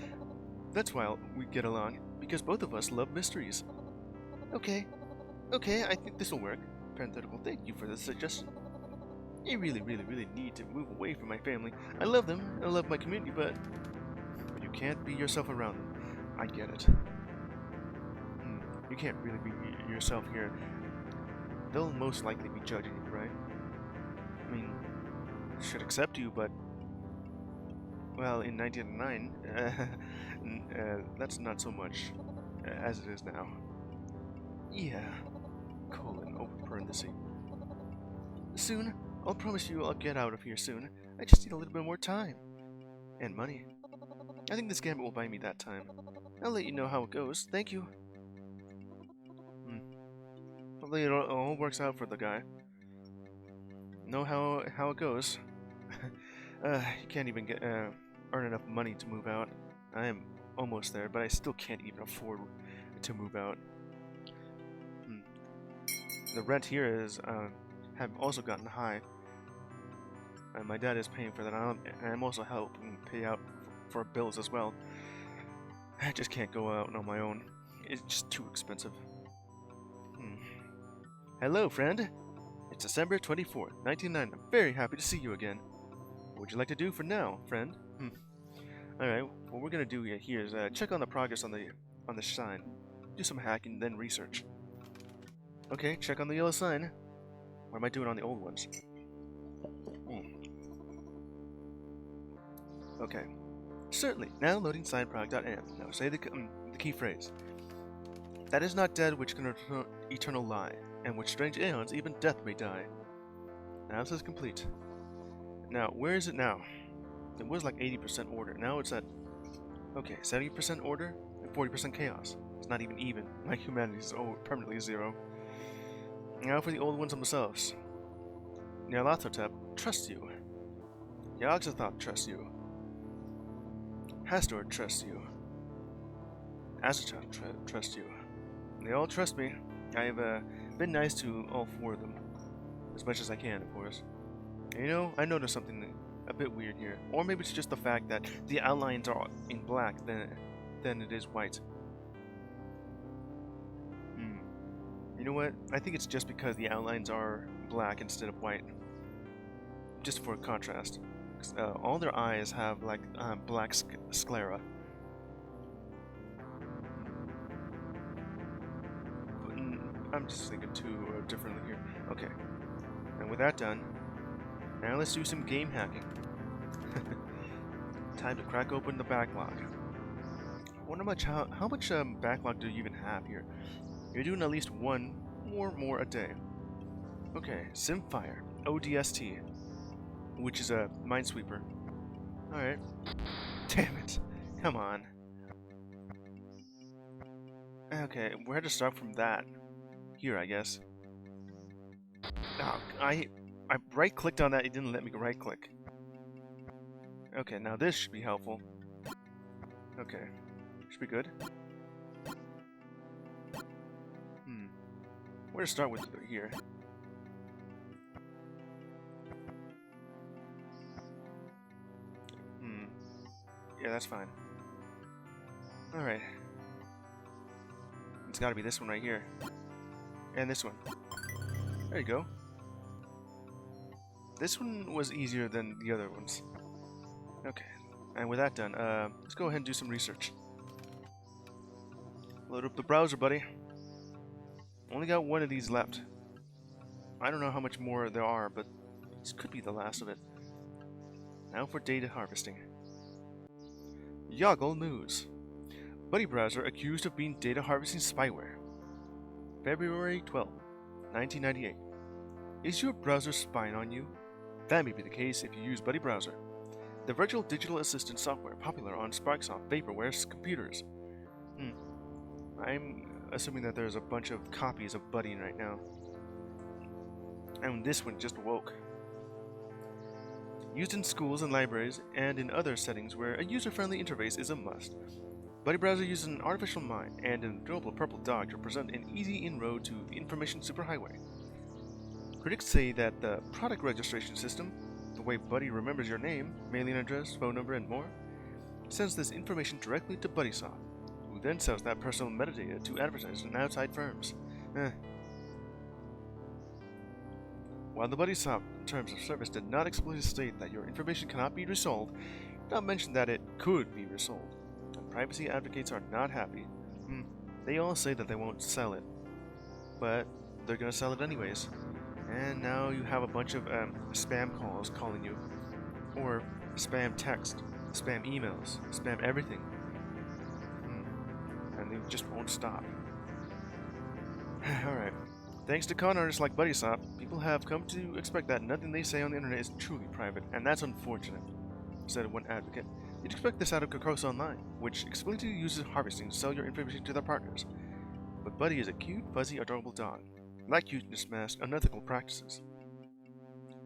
That's why we get along, because both of us love mysteries. Okay, I think this'll work. Parenthetical, thank you for the suggestion. I really need to move away from my family. I love them, I love my community, but you can't be yourself around them. I get it. You can't really be yourself here. They'll most likely be judging you, right? I mean, should accept you, but well, in 1999, that's not so much as it is now. Yeah. Open parenthesis. Soon. I'll promise you I'll get out of here soon. I just need a little bit more time. And money. I think this gambit will buy me that time. I'll let you know how it goes. Thank you. Hopefully it all works out for the guy. Know how it goes. You can't even earn enough money to move out. I am almost there, but I still can't even afford to move out. The rent here is have also gotten high. And my dad is paying for that, and I'm also helping pay out for bills as well. I just can't go out on my own. It's just too expensive. Hello, friend. It's December 24th, 1999. I'm very happy to see you again. What would you like to do for now, friend? Alright, what we're gonna do here is check on the progress on the sign. Do some hacking, then research. Okay, check on the yellow sign. What am I doing on the old ones? Okay. Certainly. Now loading signproc.am. Now say the key phrase. That is not dead which can eternal lie, and which strange aeons even death may die. Analysis complete. Now, where is it now? It was like 80% order. Now it's at, okay, 70% order and 40% chaos. It's not even. Like humanity is permanently zero. Now for the old ones themselves. Nyarlathotep, trust you. Yogg-Sothoth trusts you. Hastor trusts you. Azatoth trusts you. They all trust me. I've been nice to all four of them. As much as I can, of course. And, you know, I noticed something a bit weird here. Or maybe it's just the fact that the outlines are in black than it is white. You know what? I think it's just because the outlines are black instead of white. Just for contrast. All their eyes have like black sclera. I'm just thinking too differently here. Okay. And with that done, now let's do some game hacking. Time to crack open the backlog. I wonder how much backlog do you even have here? You're doing at least one or more a day. Okay, Simfire, ODST, which is a minesweeper. Alright. Damn it. Come on. Okay, we had to start from that. Here, I guess. Oh, I right-clicked on that, it didn't let me right-click. Okay, now this should be helpful. Okay. Should be good. Where to start with here? Yeah, that's fine. Alright. It's gotta be this one right here. And this one. There you go. This one was easier than the other ones. Okay. And with that done, let's go ahead and do some research. Load up the browser, buddy. Only got one of these left. I don't know how much more there are, but this could be the last of it. Now for data harvesting. Yoggle News. Buddy browser accused of being data harvesting spyware. February 12, 1998. Is your browser spying on you? That may be the case if you use Buddy Browser, the virtual digital assistant software popular on Sparksoft Vaporware's computers. I'm assuming that there's a bunch of copies of Buddy right now. And this one just woke. Used in schools and libraries, and in other settings where a user-friendly interface is a must. Buddy Browser uses an artificial mind and an adorable purple dog to present an easy inroad to the information superhighway. Critics say that the product registration system, the way Buddy remembers your name, mailing address, phone number, and more, sends this information directly to BuddySoft, who then sells that personal metadata to advertisers and outside firms. While the BuddySoft terms of service did not explicitly state that your information cannot be resold, it did not mention that it could be resold. And privacy advocates are not happy. They all say that they won't sell it, but they're gonna sell it anyways. And now you have a bunch of spam calls calling you, or spam text, spam emails, spam everything, and they just won't stop. Alright. Thanks to con artists like BuddySoft, people have come to expect that nothing they say on the internet is truly private, and that's unfortunate, said one advocate. You'd expect this out of Kakros Online, which explicitly uses harvesting to sell your information to their partners. But Buddy is a cute, fuzzy, adorable dog. That cuteness masks unethical practices.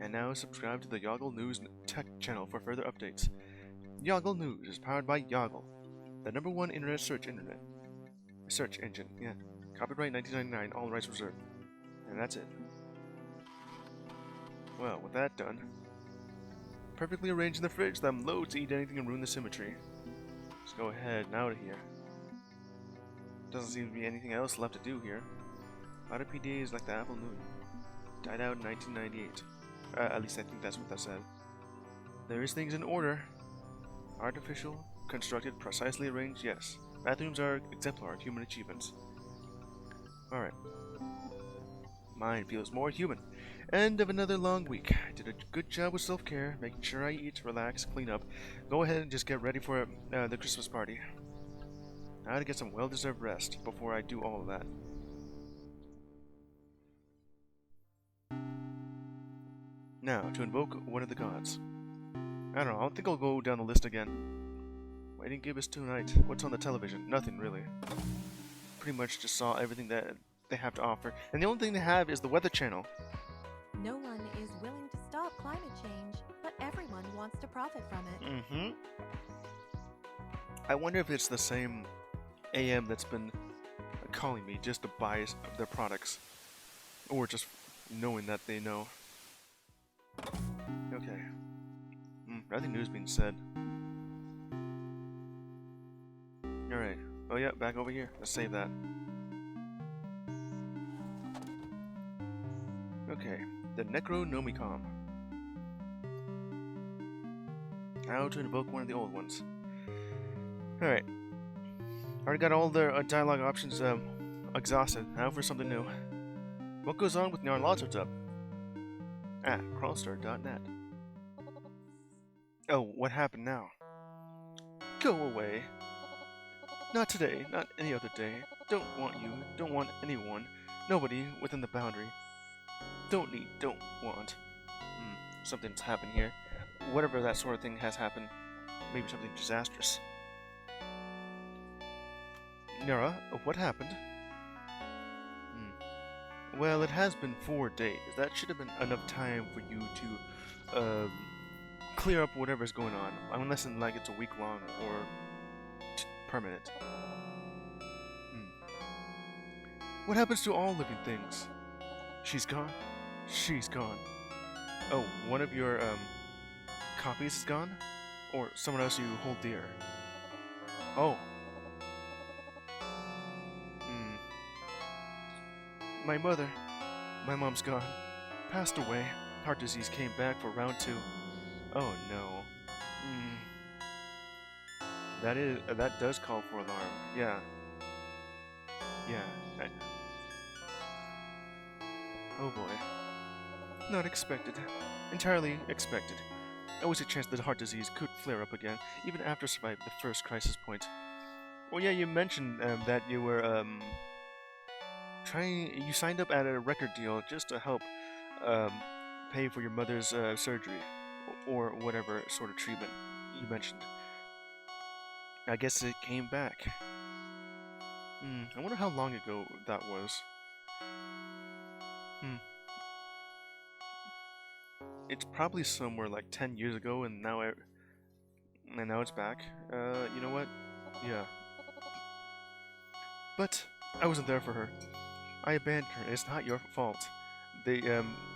And now subscribe to the Yoggle News Tech channel for further updates. Yoggle News is powered by Yoggle, the #1 internet search engine. Yeah. Copyright 1999, all rights reserved. And that's it. Well, with that done, perfectly arranged in the fridge, let them load to eat anything and ruin the symmetry. Let's go ahead and out of here. Doesn't seem to be anything else left to do here. A lot of PDAs like the Apple Moon. Died out in 1998. At least I think that's what that said. There is things in order. Artificial, constructed, precisely arranged, yes. Bathrooms are exemplar of human achievements. Alright. Mine feels more human. End of another long week. I did a good job with self-care, making sure I eat, relax, clean up. Go ahead and just get ready for the Christmas party. I had to get some well-deserved rest before I do all of that. Now, to invoke one of the gods. I don't know, I don't think I'll go down the list again. Waiting Gibbous tonight. What's on the television? Nothing, really. Pretty much just saw everything that they have to offer. And the only thing they have is the Weather Channel. No one is willing to stop climate change, but everyone wants to profit from it. Mm-hmm. I wonder if it's the same AM that's been calling me just to buy their products. Or just knowing that they know. Okay. Nothing new's being said. Alright. Oh yeah, back over here. Let's save that. Okay. The Necronomicon. How to invoke one of the old ones. Alright. Already got all the dialogue options exhausted. Now for something new. What goes on with Nyarlathotep? At crawlstar.net. Oh, what happened now? Go away. Not today, not any other day. Don't want you, don't want anyone. Nobody within the boundary. Don't need, don't want. Something's happened here. Whatever that sort of thing has happened. Maybe something disastrous. Nara, what happened? Well, it has been 4 days. That should have been enough time for you to, clear up whatever's going on. Unless like it's a week long or permanent. What happens to all living things? She's gone? She's gone. Oh, one of your, copies is gone? Or someone else you hold dear? Oh. My mother. My mom's gone. Passed away. Heart disease came back for round 2. Oh no. That does call for alarm. Yeah. Yeah. Oh boy. Not expected. Entirely expected. Always a chance that heart disease could flare up again, even after surviving the first crisis point. Well, yeah, you mentioned that you were you signed up at a record deal just to help pay for your mother's surgery or whatever sort of treatment you mentioned. I guess it came back. I wonder how long ago that was. It's probably somewhere like 10 years ago, and now it's back. You know what? Yeah. But I wasn't there for her. I abandoned her. It's not your fault. They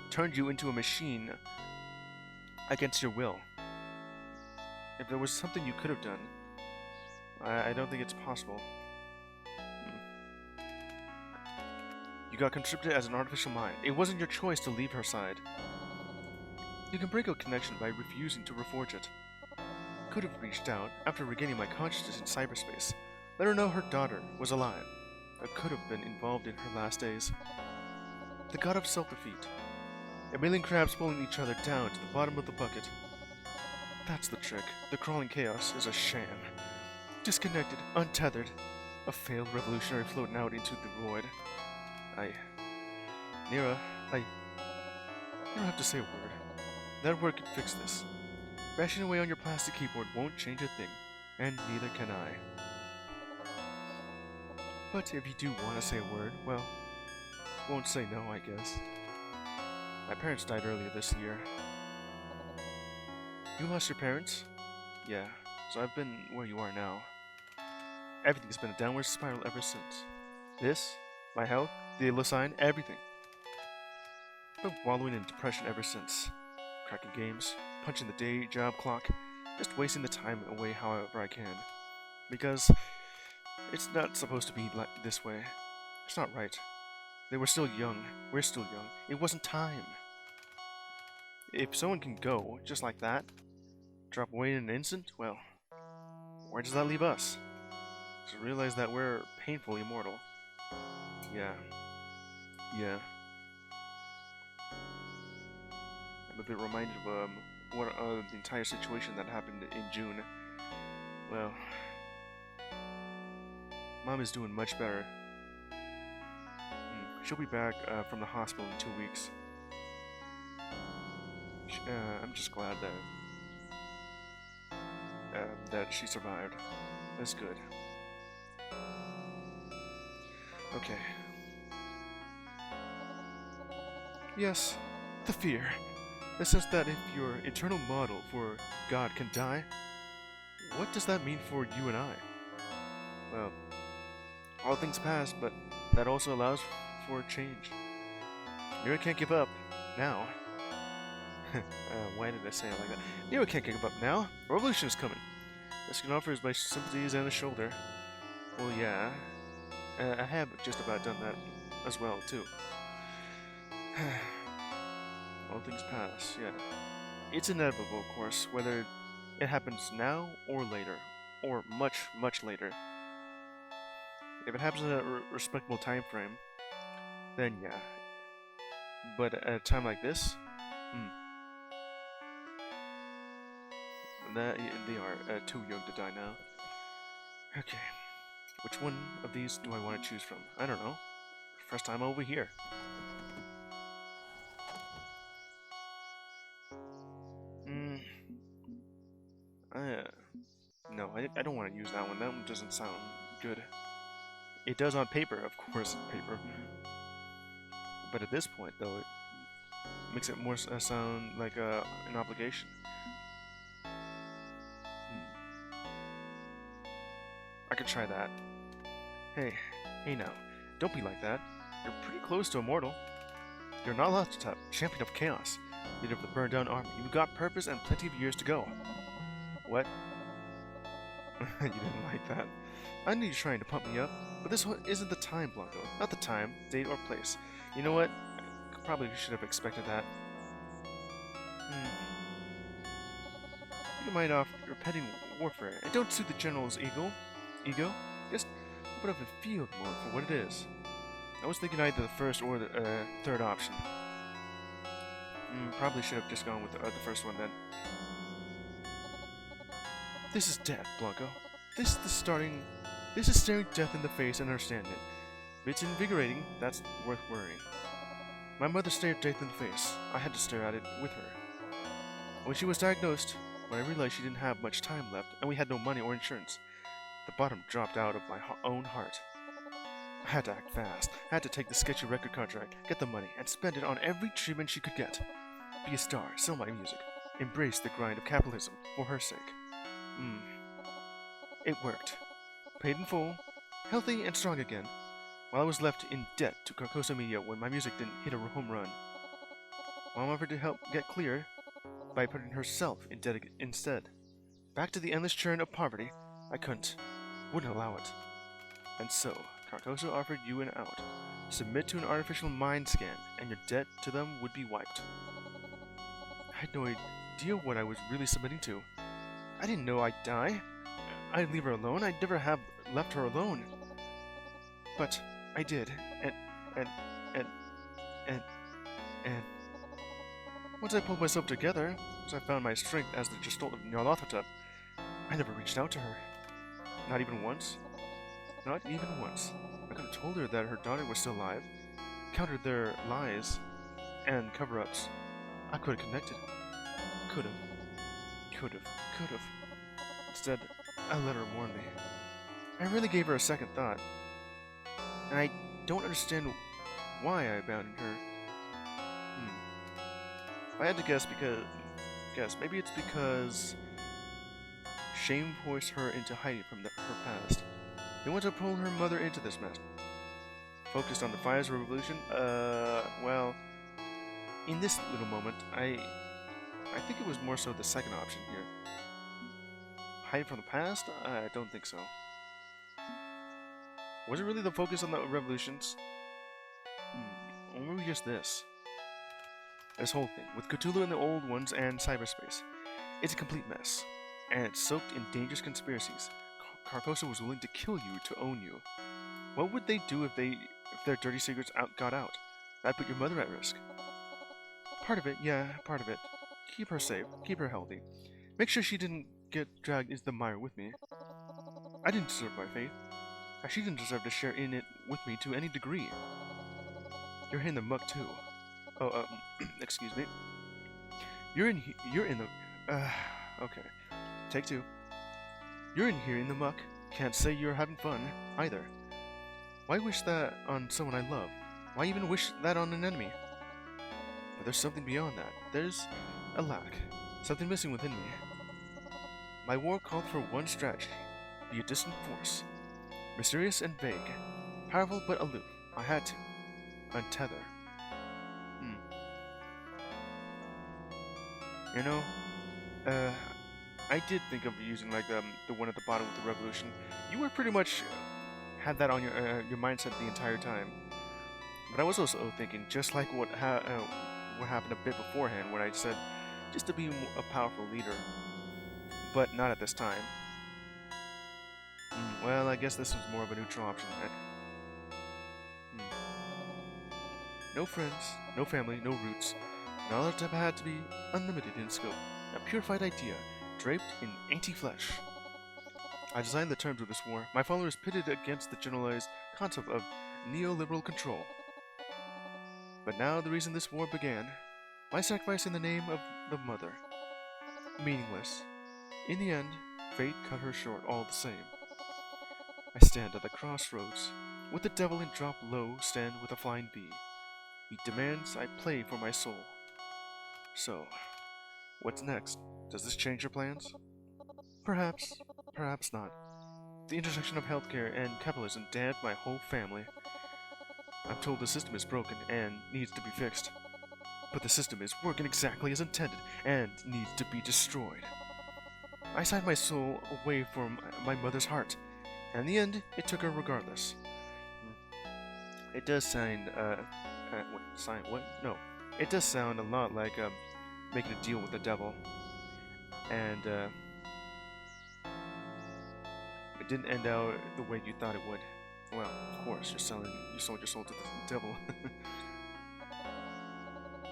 turned you into a machine against your will. If there was something you could have done, I don't think it's possible. You got conscripted as an artificial mind. It wasn't your choice to leave her side. You can break a connection by refusing to reforge it. Could have reached out after regaining my consciousness in cyberspace. Let her know her daughter was alive. I could have been involved in her last days. The god of self-defeat. A million crabs pulling each other down to the bottom of the bucket. That's the trick. The crawling chaos is a sham. Disconnected, untethered. A failed revolutionary floating out into the void. Nira, you don't have to say a word. That word can fix this. Bashing away on your plastic keyboard won't change a thing, and neither can I. But if you do want to say a word, well, won't say no, I guess. My parents died earlier this year. You lost your parents? Yeah, so I've been where you are now. Everything's been a downward spiral ever since. This, my health, the Lasine, everything. I've been wallowing in depression ever since. Cracking games, punching the day job clock, just wasting the time away however I can. Because it's not supposed to be like this way. It's not right. They were still young. We're still young. It wasn't time. If someone can go, just like that, drop away in an instant, well, where does that leave us? Just realize that we're painfully immortal. Yeah. I'm a bit reminded of the entire situation that happened in June. Well, Mom is doing much better. She'll be back from the hospital in 2 weeks. I'm just glad that she survived. That's good. Okay. Yes, the fear. The sense that if your eternal model for God can die, what does that mean for you and I? Well, all things pass, but that also allows for change. Nero can't give up now. Why did I say it like that? Nero can't give up now. A revolution is coming. This can offer my sympathies and a shoulder. Well, yeah. I have just about done that as well, too. All things pass, yeah. It's inevitable, of course, whether it happens now or later, or much, much later. If it happens in a respectable time frame, then yeah. But at a time like this, they are too young to die now. Okay, which one of these do I want to choose from? I don't know. First time over here. No, I don't want to use that one. That one doesn't sound good. It does on paper, of course, paper. But at this point, though, it makes it more sound like an obligation. I could try that. Hey now, don't be like that. You're pretty close to immortal. You're not allowed to top, champion of chaos, leader of the burned down army. You've got purpose and plenty of years to go. What? You didn't like that? I knew you were trying to pump me up, but this one isn't the time, Blanco. Not the time, date, or place. You know what? I probably should have expected that. You mind off your petting warfare, and don't suit the general's ego. Just open up and feel more for what it is. I was thinking either the first or the third option. Probably should have just gone with the first one then. This is death, Blanco. This is staring death in the face and understanding it. If it's invigorating, that's worth worrying. My mother stared death in the face. I had to stare at it with her. When she was diagnosed, when I realized she didn't have much time left and we had no money or insurance, the bottom dropped out of my own heart. I had to act fast. I had to take the sketchy record contract, get the money, and spend it on every treatment she could get. Be a star, sell my music, embrace the grind of capitalism for her sake. It worked. Paid in full, healthy and strong again, while I was left in debt to Carcosa Media when my music didn't hit a home run. Mom offered to help get clear by putting herself in debt instead. Back to the endless churn of poverty, I wouldn't allow it. And so, Carcosa offered you an out. Submit to an artificial mind scan, and your debt to them would be wiped. I had no idea what I was really submitting to. I didn't know I'd die. I'd leave her alone. I'd never have left her alone. But I did, and once I pulled myself together, as I found my strength as the Gestalt of Nyarlathotep, I never reached out to her. Not even once. Not even once. I could have told her that her daughter was still alive, countered their lies and cover-ups. I could have connected. Could have. Instead, I let her warn me. I really gave her a second thought. And I don't understand why I abandoned her. If I had to guess, maybe it's because shame forced her into hiding from her past. They want to pull her mother into this mess. Focused on the fires of revolution? Well, in this little moment, I think it was more so the second option here. Hide from the past? I don't think so. Was it really the focus on the revolutions? Or maybe just this? This whole thing, with Cthulhu and the Old Ones and cyberspace. It's a complete mess, and it's soaked in dangerous conspiracies. Carcosa was willing to kill you to own you. What would they do if their dirty secrets got out? That'd put your mother at risk. Part of it, yeah, part of it. Keep her safe, keep her healthy. Make sure she didn't get dragged into the mire with me. I didn't deserve my fate. She didn't deserve to share in it with me to any degree. You're in the muck too. Excuse me. You're in the, okay. Take two. You're in here in the muck. Can't say you're having fun, either. Why wish that on someone I love? Why even wish that on an enemy? But there's something beyond that. There's a lack. Something missing within me. My war called for one strategy. Be a distant force. Mysterious and vague. Powerful but aloof. I had to. Untether. You know, I did think of using like the one at the bottom with the revolution. You were pretty much had that on your mindset the entire time. But I was also thinking, just like what happened a bit beforehand, when I said just to be a powerful leader, but not at this time. Well, I guess this was more of a neutral option. No friends, no family, no roots. Knowledge had to be unlimited in scope. A purified idea, draped in dainty flesh. I designed the terms of this war. My followers pitted against the generalized concept of neoliberal control. But now the reason this war began, my sacrifice in the name of the mother. Meaningless. In the end, fate cut her short all the same. I stand at the crossroads. With the devil and drop low, stand with a flying bee. He demands I play for my soul. So, what's next? Does this change your plans? Perhaps, perhaps not. The intersection of healthcare and capitalism damned my whole family. I'm told the system is broken and needs to be fixed. But the system is working exactly as intended and needs to be destroyed. I signed my soul away from my mother's heart, and in the end, it took her regardless. It does sound, No. It does sound a lot like, making a deal with the devil. And, it didn't end out the way you thought it would. Well, of course, you sold your soul to the devil.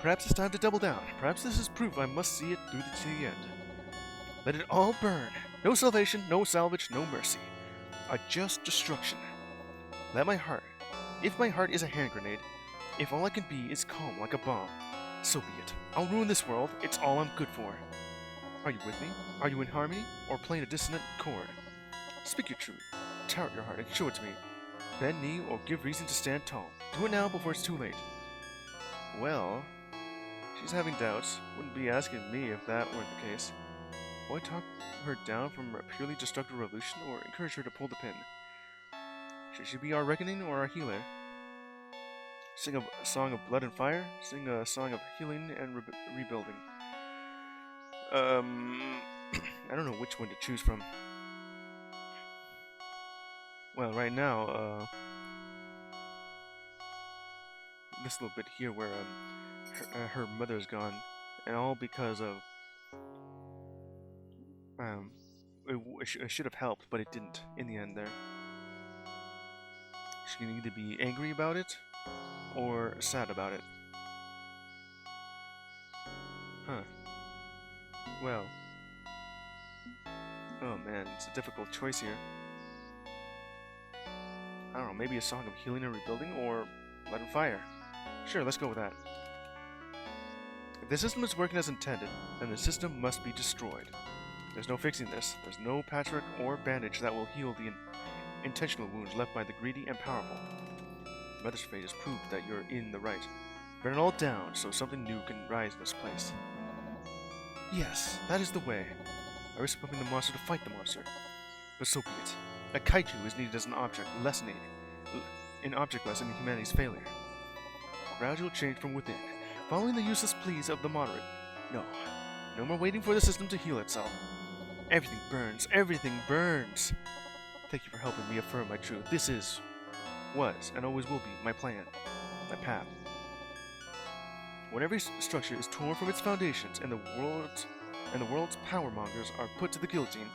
Perhaps it's time to double down. Perhaps this is proof I must see it through to the end. Let it all burn. No salvation, no salvage, no mercy. A just destruction. Let my heart, if my heart is a hand grenade, if all I can be is calm like a bomb, so be it. I'll ruin this world. It's all I'm good for. Are you with me? Are you in harmony, or playing a dissonant chord? Speak your truth. Tear out your heart and show it to me. Bend knee or give reason to stand tall. Do it now before it's too late. Well, she's having doubts. Wouldn't be asking me if that weren't the case. Will I talk her down from a purely destructive revolution, or encourage her to pull the pin? Should she be our reckoning or our healer? Sing a song of blood and fire? Sing a song of healing and rebuilding? I don't know which one to choose from. Well, right now, this little bit here where her mother's gone, and all because of it should have helped, but it didn't in the end. There, she can either be angry about it or sad about it. Huh. Well. Oh man, it's a difficult choice here. I don't know, maybe a song of healing and rebuilding, or blood and fire. Sure, let's go with that. If the system is working as intended, then the system must be destroyed. There's no fixing this. There's no patchwork or bandage that will heal the intentional wounds left by the greedy and powerful. Mother's fate has proved that you're in the right. Burn it all down so something new can rise in this place. Yes, that is the way. I risk pumping the monster to fight the monster. But so be it. A kaiju is needed as an object lesson in humanity's failure. Gradual change from within, following the useless pleas of the moderate. No. No more waiting for the system to heal itself. Everything burns. Everything burns. Thank you for helping me affirm my truth. This was, and always will be, my plan. My path. When every structure is torn from its foundations and the world's power mongers are put to the guillotine,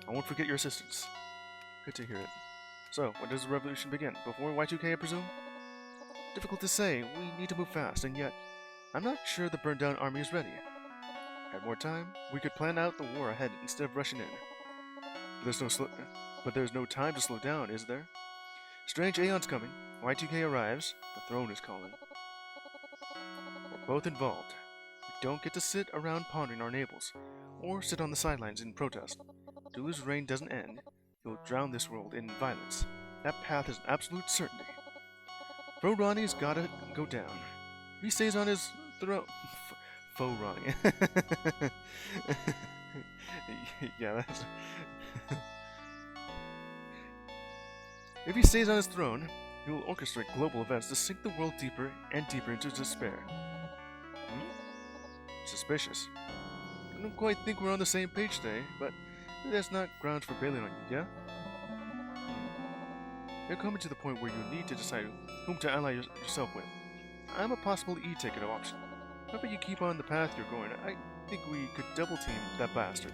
I won't forget your assistance. Good to hear it. So, when does the revolution begin? Before Y2K, I presume? Difficult to say. We need to move fast, and yet, I'm not sure the burned-down army is ready. Had more time, we could plan out the war ahead instead of rushing in. But there's no time to slow down, is there? Strange aeon's coming. Y2K arrives. The throne is calling. We're both involved. We don't get to sit around pondering our navels, or sit on the sidelines in protest. Dulu's reign doesn't end. He'll drown this world in violence. That path is an absolute certainty. Bro Ronnie's gotta go down. If he stays on his throne. Faux wrong. Yeah, that's. If he stays on his throne, he will orchestrate global events to sink the world deeper and deeper into despair. Suspicious. I don't quite think we're on the same page today, but there's not grounds for bailing on you, yeah? You're coming to the point where you need to decide whom to ally yourself with. I'm a possible E-ticket option. However you keep on the path you're going, I think we could double-team that bastard.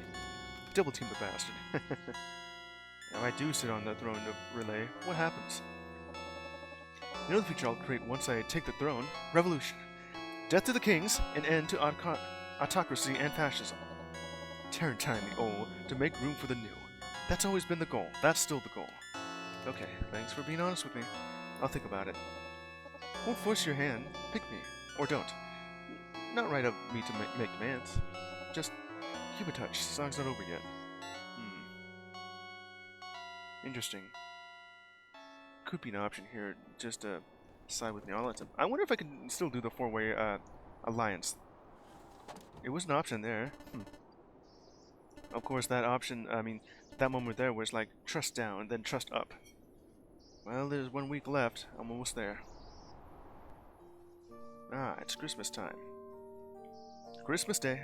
Double-team the bastard. If I do sit on the throne of relay, what happens? You know the future I'll create once I take the throne? Revolution. Death to the kings, an end to autocracy and fascism. Tarantine the old to make room for the new. That's always been the goal. That's still the goal. Okay, thanks for being honest with me. I'll think about it. Won't force your hand. Pick me. Or don't. Not right of me to make demands. Just keep in touch. Song's not over yet. Interesting. Could be an option here, just to side with Neolitz. I wonder if I can still do the four-way alliance. It was an option there. Of course, that option, that moment there was like trust down, then trust up. Well, there's 1 week left. I'm almost there. Ah, it's Christmas time. Christmas Day.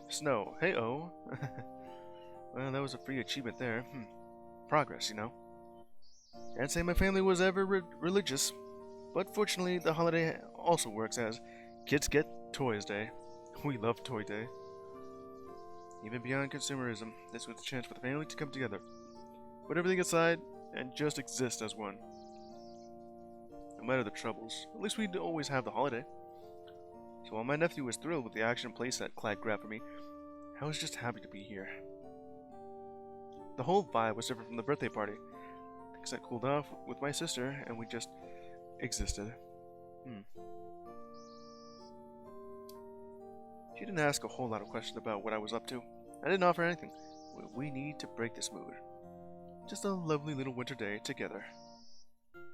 Snow. Hey-oh. Well, that was a free achievement there. Progress, you know. Can't say my family was ever religious, but fortunately the holiday also works as Kids Get Toys Day. We love Toy Day. Even beyond consumerism, this was a chance for the family to come together. Put everything aside and just exist as one. No matter the troubles, at least we'd always have the holiday. So while my nephew was thrilled with the action playset Clyde grabbed for me, I was just happy to be here. The whole vibe was different from the birthday party. Things had cooled off with my sister, and we just existed. She didn't ask a whole lot of questions about what I was up to. I didn't offer anything. We need to break this mood. Just a lovely little winter day together.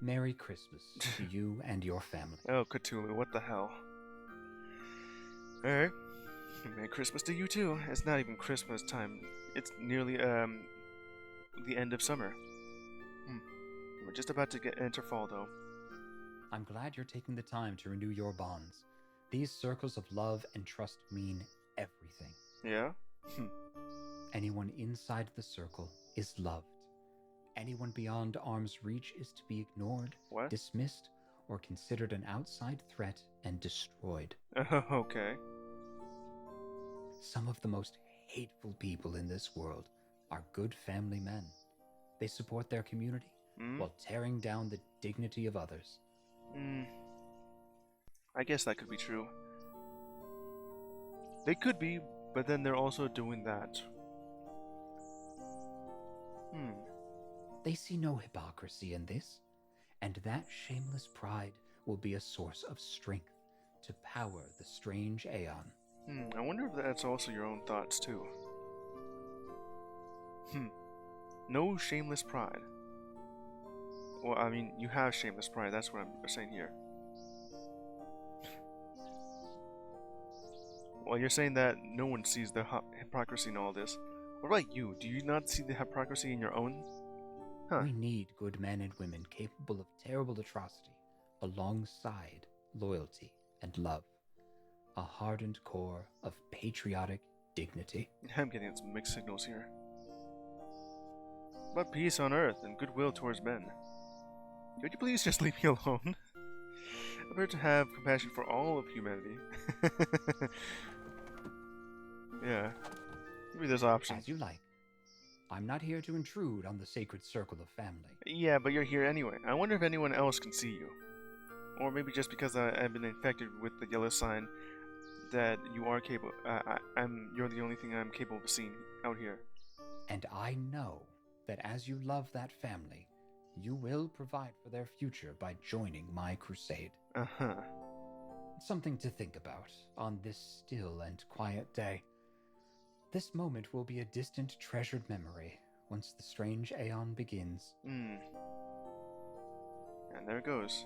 Merry Christmas to you and your family. Oh, Cthulhu, what the hell? Alright. Merry Christmas to you too. It's not even Christmas time. It's nearly, the end of summer. We're just about to enter fall, though. I'm glad you're taking the time to renew your bonds. These circles of love and trust mean everything. Yeah? Anyone inside the circle is loved. Anyone beyond arm's reach is to be ignored, dismissed, or considered an outside threat and destroyed. Okay. Some of the most hateful people in this world are good family men. They support their community while tearing down the dignity of others. I guess that could be true. They could be, but then they're also doing that. They see no hypocrisy in this, and that shameless pride will be a source of strength to power the strange Aeon. I wonder if that's also your own thoughts, too. No shameless pride. Well, I mean, you have shameless pride, that's what I'm saying here. Well, you're saying that no one sees the hypocrisy in all this. What about you? Do you not see the hypocrisy in your own? We need good men and women capable of terrible atrocity, alongside loyalty and love. A hardened core of patriotic dignity. I'm getting some mixed signals here. But peace on earth and goodwill towards men. Could you please just leave me alone? I'm here to have compassion for all of humanity. Yeah. Maybe there's options. As you like. I'm not here to intrude on the sacred circle of family. Yeah, but you're here anyway. I wonder if anyone else can see you. Or maybe just because I've been infected with the yellow sign, that you are capable. You're the only thing I'm capable of seeing out here. And I know that as you love that family, you will provide for their future by joining my crusade. Something to think about on this still and quiet day. This moment will be a distant, treasured memory once the strange Aeon begins. And there it goes.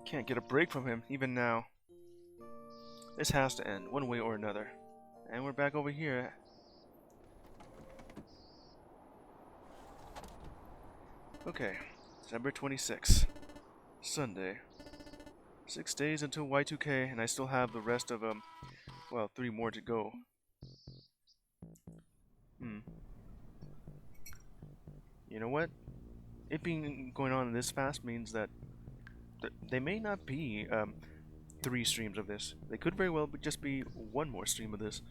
Can't get a break from him, even now. This has to end, one way or another. And we're back over here. Okay, December 26th. Sunday. 6 days until Y2K, and I still have the rest of, well, 3 more to go. You know what? It being going on this fast means that they may not be 3 streams of this. They could very well just be 1 more stream of this.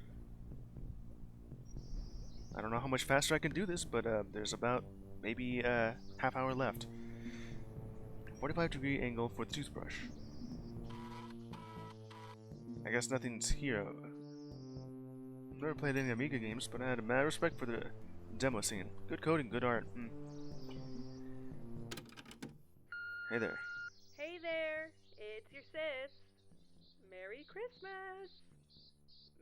I don't know how much faster I can do this, but there's about maybe a half hour left. 45-degree angle for the toothbrush. I guess nothing's here. I've never played any Amiga games, but I had a mad respect for the demo scene. Good coding, good art. Hey there. Hey there, it's your sis. Merry Christmas.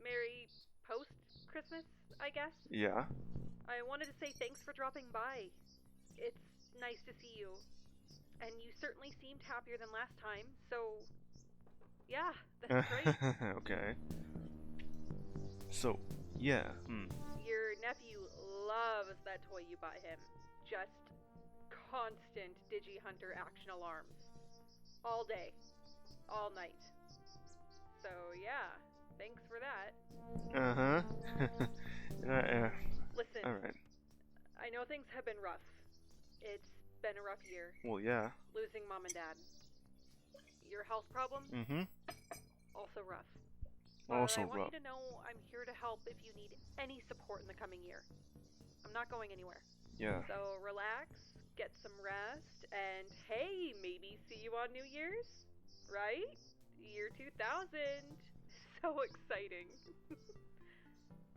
Merry post-Christmas, I guess. Yeah? I wanted to say thanks for dropping by. It's nice to see you. And you certainly seemed happier than last time, so yeah, that's great. Okay. So, yeah, Your nephew loves that toy you bought him. Just constant Digi-Hunter action alarms. All day. All night. So yeah, thanks for that. Listen, alright. I know things have been rough. It's been a rough year. Well, yeah. Losing mom and dad. Your health problems? Also rough. But Also I want rough. you to know I'm here to help if you need any support in the coming year. I'm not going anywhere. Yeah. So relax, get some rest, and hey, maybe see you on New Year's? Right? Year 2000. So exciting.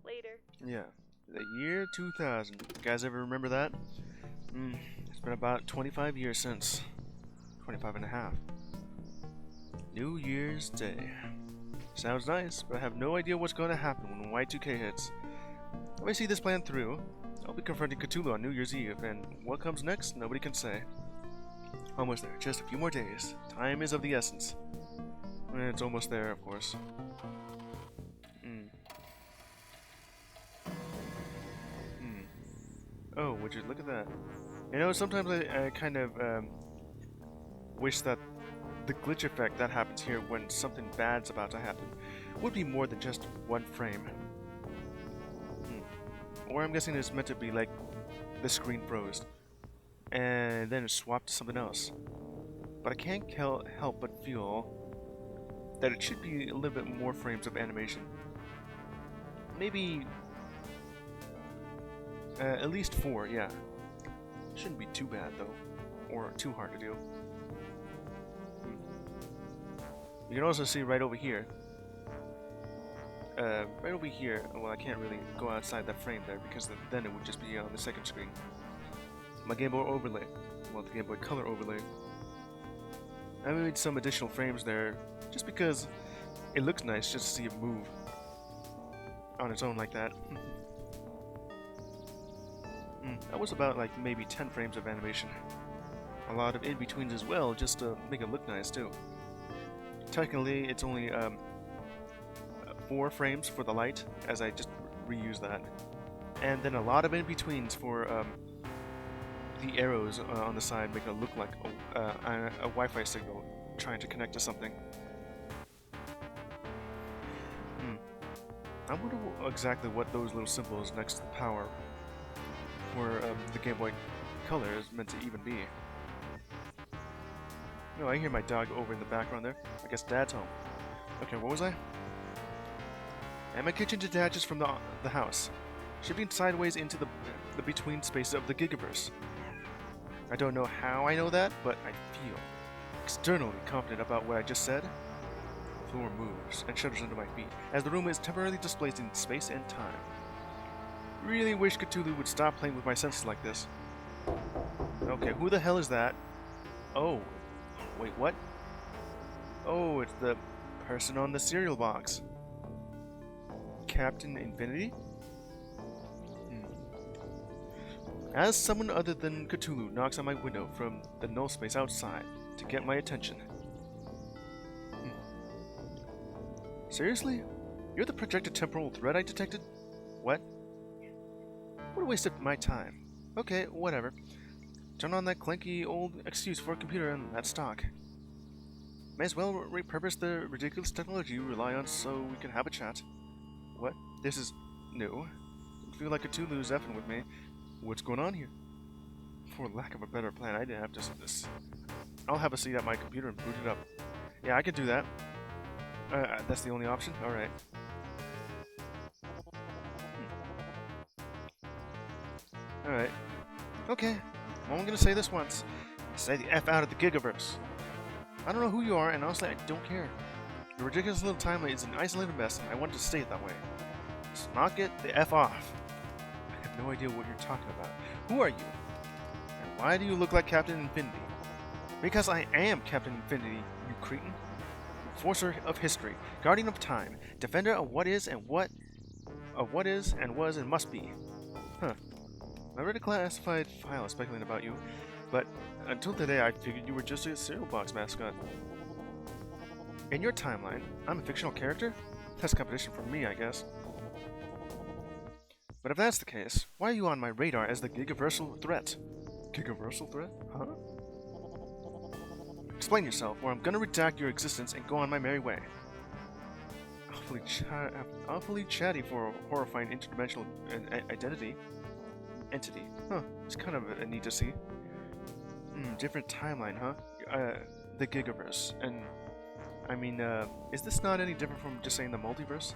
Later. Yeah. The year 2000. You guys ever remember that? It's been about 25 years since. 25 and a half. New Year's Day. Sounds nice, but I have no idea what's going to happen when Y2K hits. If I see this plan through, I'll be confronting Cthulhu on New Year's Eve, and what comes next, nobody can say. Almost there, just a few more days. Time is of the essence. It's almost there, of course. Oh, would you look at that? You know, sometimes I kind of wish that the glitch effect that happens here when something bad's about to happen would be more than just 1 frame. Or I'm guessing it's meant to be like the screen froze and then it swapped to something else. But I can't help but feel that it should be a little bit more frames of animation. Maybe at least 4, yeah. Shouldn't be too bad though, or too hard to do. You can also see right over here. Well, I can't really go outside that frame there because then it would just be on the second screen. My Game Boy overlay, well, the Game Boy Color overlay. I made some additional frames there just because it looks nice just to see it move on its own like that. That was about like maybe 10 frames of animation. A lot of in-betweens as well, just to make it look nice too. Technically, it's only 4 frames for the light, as I just reuse that. And then a lot of in-betweens for the arrows on the side, making it look like a Wi-Fi signal trying to connect to something. I wonder exactly what those little symbols next to the power for the Game Boy Color is meant to even be. No, I hear my dog over in the background there. I guess Dad's home. Okay, what was I? And my kitchen detaches from the house, shifting sideways into the between space of the Gigaverse. I don't know how I know that, but I feel externally confident about what I just said. The floor moves and shudders under my feet as the room is temporarily displaced in space and time. Really wish Cthulhu would stop playing with my senses like this. Okay, who the hell is that? Oh, wait, what? Oh, it's the person on the cereal box. Captain Infinity? As someone other than Cthulhu knocks on my window from the null space outside to get my attention. Seriously? You're the projected temporal threat I detected? What? What a waste of my time. Okay, whatever. Turn on that clanky old excuse for a computer and that's stock. May as well repurpose the ridiculous technology you rely on so we can have a chat. What? This is new. I feel like a Tulu's effing with me. What's going on here? For lack of a better plan, I didn't have to see this. I'll have a seat at my computer and boot it up. Yeah, I could do that. That's the only option? Alright. Alright. Okay. I'm only gonna say this once. Say the F out of the Gigaverse. I don't know who you are, and honestly, I don't care. Your ridiculous little timeline is an isolated mess, and I want to stay it that way. So knock it the F off. I have no idea what you're talking about. Who are you? And why do you look like Captain Infinity? Because I am Captain Infinity, you cretin. Enforcer of history, guardian of time, defender of what is and was and must be. Huh. I read a classified file speculating about you, but until today I figured you were just a cereal box mascot. In your timeline, I'm a fictional character? That's competition for me, I guess. But if that's the case, why are you on my radar as the Gigaversal threat? Gigaversal threat? Huh? Explain yourself, or I'm gonna redact your existence and go on my merry way. Awfully chatty for a horrifying interdimensional entity. Huh, it's kind of a neat to see. Different timeline, huh? The Gigaverse. And, I mean, is this not any different from just saying the multiverse?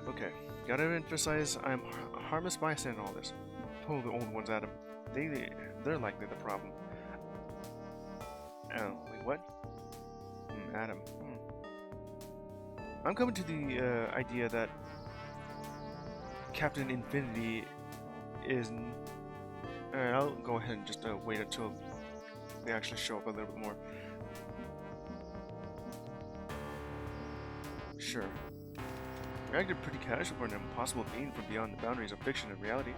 Okay, gotta emphasize I'm harmless bystander in all this. Pull the old ones at him. They're likely the problem. Wait, what? Adam. I'm coming to the idea that Captain Infinity is... Alright, I'll go ahead and just wait until they actually show up a little bit more. Sure. You acted pretty casual for an impossible being from beyond the boundaries of fiction and reality.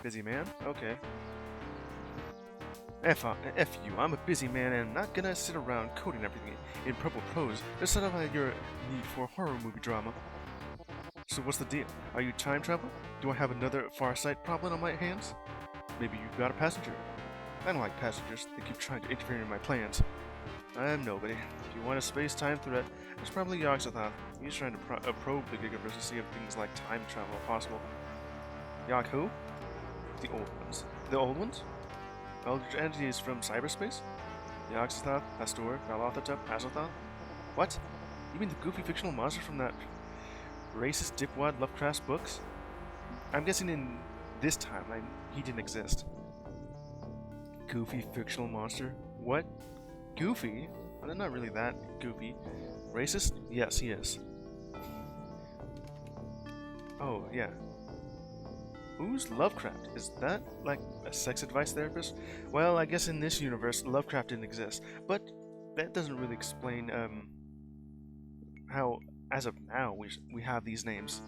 Busy man? Okay. F you, I'm a busy man and I'm not gonna sit around coding everything in purple prose to satisfy your need for horror movie drama. So what's the deal? Are you time travel? Do I have another Farsight problem on my hands? Maybe you've got a passenger. I don't like passengers, they keep trying to interfere in my plans. I'm nobody. If you want a space-time threat, it's probably Yogg-Sothoth. He's trying to probe the Gigaverse to see if things like time travel are possible. Yogg who? The old ones. The old ones? Eldritch entities from cyberspace? Yogg-Sothoth, Pastor, Valothoth, Azothoth? What? You mean the goofy fictional monster from that racist dickwad Lovecraft's books? I'm guessing in this timeline, he didn't exist. Goofy fictional monster? What? Goofy? Well, they're not really that goofy. Racist? Yes, he is. Oh, yeah. Who's Lovecraft? Is that, like, a sex advice therapist? Well, I guess in this universe, Lovecraft didn't exist. But that doesn't really explain, how, as of now, we have these names.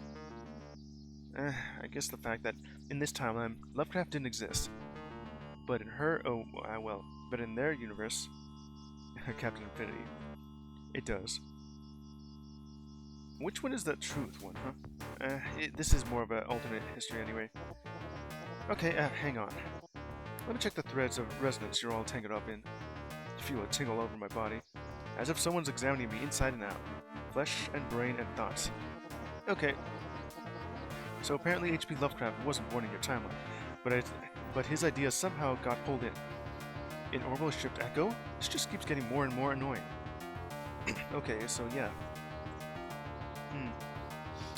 I guess the fact that in this timeline, Lovecraft didn't exist. But in but in their universe, Captain Infinity, it does. Which one is the truth one, huh? This is more of an alternate history anyway. Okay, hang on. Let me check the threads of resonance you're all tangled up in. I feel a tingle over my body, as if someone's examining me inside and out. Flesh and brain and thoughts. Okay. So apparently H.P. Lovecraft wasn't born in your timeline, but his ideas somehow got pulled in. In orbital shift echo? This just keeps getting more and more annoying. Okay, so yeah.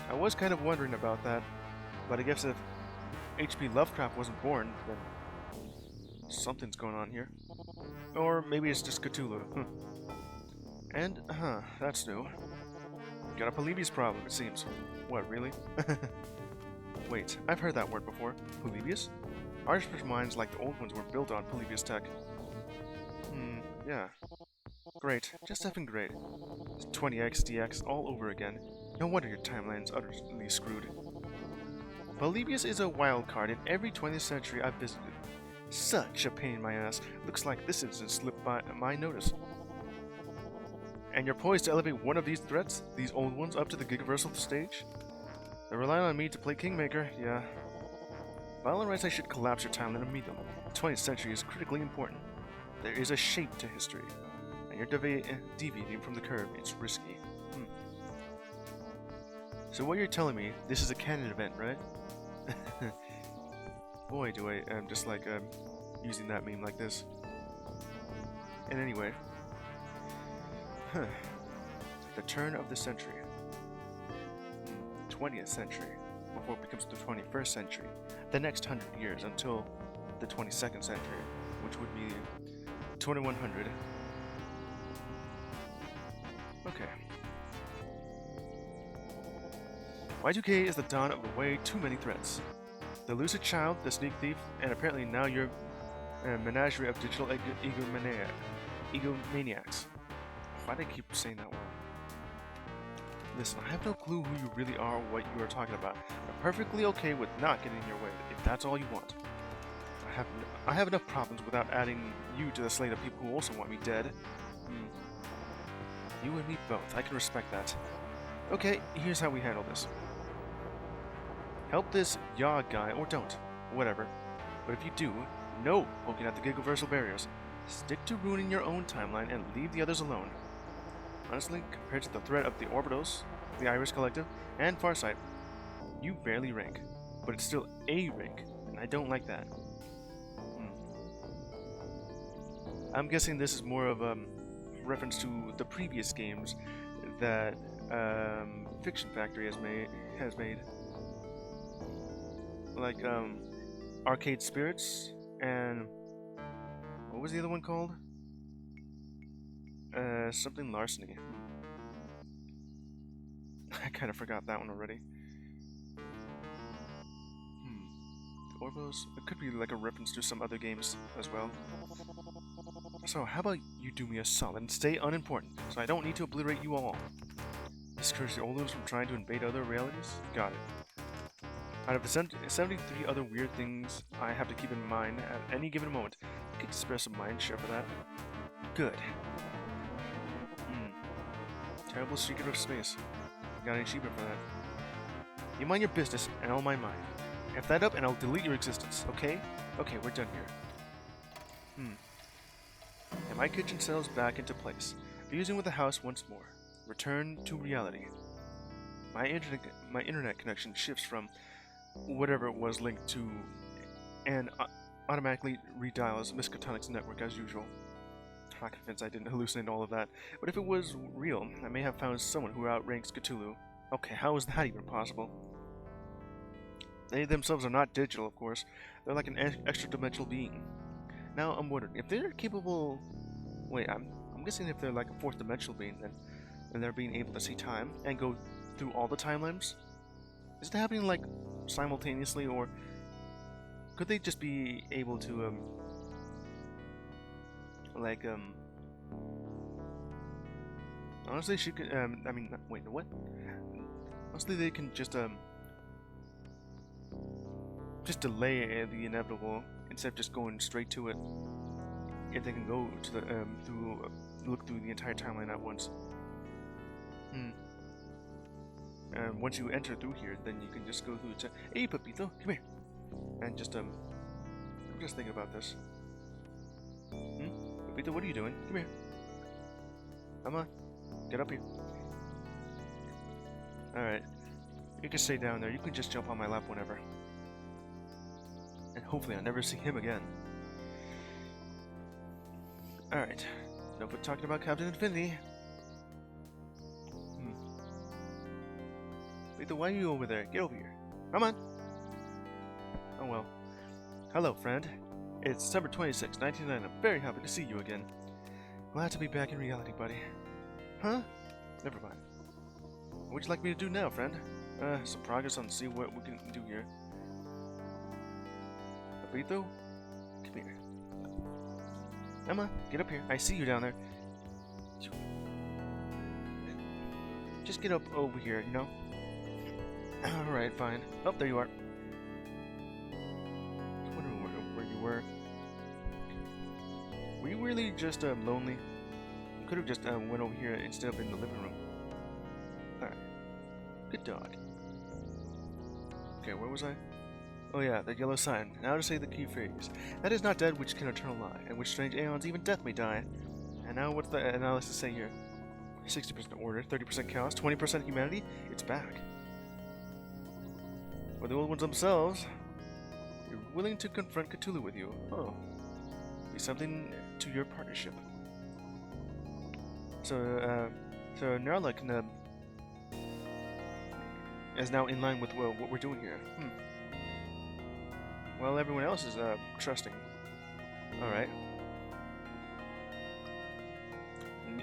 I was kind of wondering about that, but I guess if H.P. Lovecraft wasn't born, then something's going on here. Or maybe it's just Cthulhu. And, that's new. Got a Polybius problem, it seems. What, really? Wait, I've heard that word before. Polybius? Artificial minds like the old ones were built on Polybius tech. Yeah. Great. Just effing great. 20x DX all over again. No wonder your timeline's utterly screwed. Polybius is a wild card in every 20th century I've visited. Such a pain in my ass. Looks like this incident slipped by my notice. And you're poised to elevate one of these threats, these old ones, up to the Gigaversal stage? They're relying on me to play Kingmaker, yeah. By all rights, I should collapse your timeline and meet them. The 20th century is critically important. There is a shape to history, and you're deviating from the curve. It's risky. So what you're telling me, this is a canon event, right? Boy, do I just like using that meme like this. And anyway, the turn of the century, 20th century, before it becomes the 21st century, the next 100 years until the 22nd century, which would be 2100. Okay. Y2K is the dawn of a way too many threats. The lucid child, the sneak thief, and apparently now your menagerie of digital egomaniacs. Why do I keep saying that word? Listen, I have no clue who you really are or what you are talking about. I'm perfectly okay with not getting in your way, if that's all you want. I have enough problems without adding you to the slate of people who also want me dead. You and me both. I can respect that. Okay, here's how we handle this. Help this Yogg guy, or don't. Whatever. But if you do, no poking at the Gigaversal barriers. Stick to ruining your own timeline and leave the others alone. Honestly, compared to the threat of the Orbitals, the Iris Collective, and Farsight, you barely rank. But it's still a rank, and I don't like that. I'm guessing this is more of a reference to the previous games that Fiction Factory has made. Like Arcade Spirits and what was the other one called? Something Larceny. I kind of forgot that one already. The Orbos. It could be like a reference to some other games as well. So how about you do me a solid and stay unimportant, so I don't need to obliterate you all. Discourage the old ones from trying to invade other realities? Got it. Out of the 73 other weird things I have to keep in mind at any given moment, you could spare some mind share for that. Good. Terrible secret of space. Got any achievement for that? You mind your business, and I'll mind mine. F that up, and I'll delete your existence, okay? Okay, we're done here. And my kitchen settles back into place, fusing with the house once more. Return to reality. My internet connection shifts from whatever it was linked to and automatically redials Miskatonic's network as usual. I'm not convinced I didn't hallucinate all of that, but if it was real, I may have found someone who outranks Cthulhu. Okay, how is that even possible? They themselves are not digital, of course. They're like an extra-dimensional being. Now, I'm wondering, if they're capable... Wait, I'm guessing if they're like a fourth-dimensional being, then they're being able to see time and go through all the timelines? Is it happening, like, simultaneously, or could they just be able to, honestly, she could, wait, what? Honestly, they can just delay the inevitable instead of just going straight to it. If they can go to the, look through the entire timeline at once. And once you enter through here, then you can just go through to, hey, Papito, come here. And just, I'm just thinking about this. Papito, what are you doing? Come here. Come on. Get up here. Alright. You can stay down there. You can just jump on my lap whenever. And hopefully I'll never see him again. Alright. No but talking about Captain Infinity. Why are you over there? Get over here. Come on. Oh well. Hello, friend. It's December 26, 1999. I'm very happy to see you again. Glad to be back in reality, buddy. Huh? Never mind. What would you like me to do now, friend? Some progress on see what we can do here. Papito? Come here. Come on, get up here. I see you down there. Just get up over here, you know? Alright, fine. Oh, there you are. I was wondering where you were. Were you really just lonely? You could have just went over here instead of in the living room. Alright. Good dog. Okay, where was I? Oh yeah, the yellow sign. Now to say the key phrase. That is not dead which can eternal lie, and which strange aeons even death may die. And now what's the analysis say here? 60% order, 30% chaos, 20% humanity? It's back. For the old ones themselves, you're willing to confront Cthulhu with you. Oh. Be something to your partnership. So Narla can, is now in line with what we're doing here. Well, everyone else is trusting. Alright.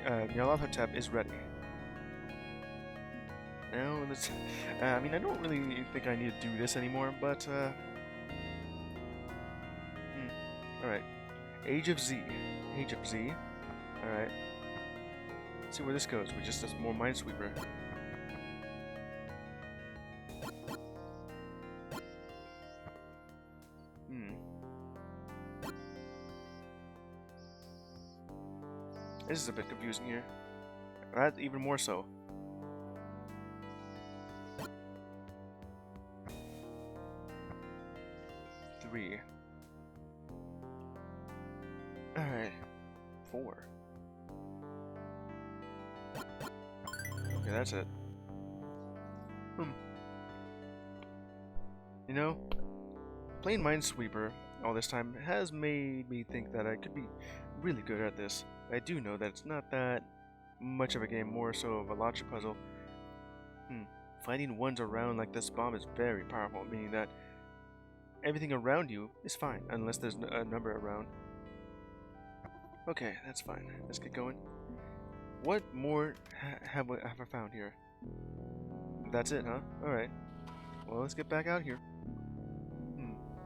Nyarlathotep is ready. Now, let's... I mean, I don't really think I need to do this anymore, but... Alright. Age of Z. Age of Z. Alright. Let's see where this goes. We just more Minesweeper. This is a bit confusing here. That even more so. Three. Alright. 4. Okay, that's it. You know, playing Minesweeper all this time has made me think that I could be really good at this. I do know that it's not that much of a game, more so of a logic puzzle. Finding ones around like this bomb is very powerful, meaning that everything around you is fine, unless there's a number around. Okay, that's fine. Let's get going. What more have I found here? That's it, huh? Alright. Well, let's get back out here.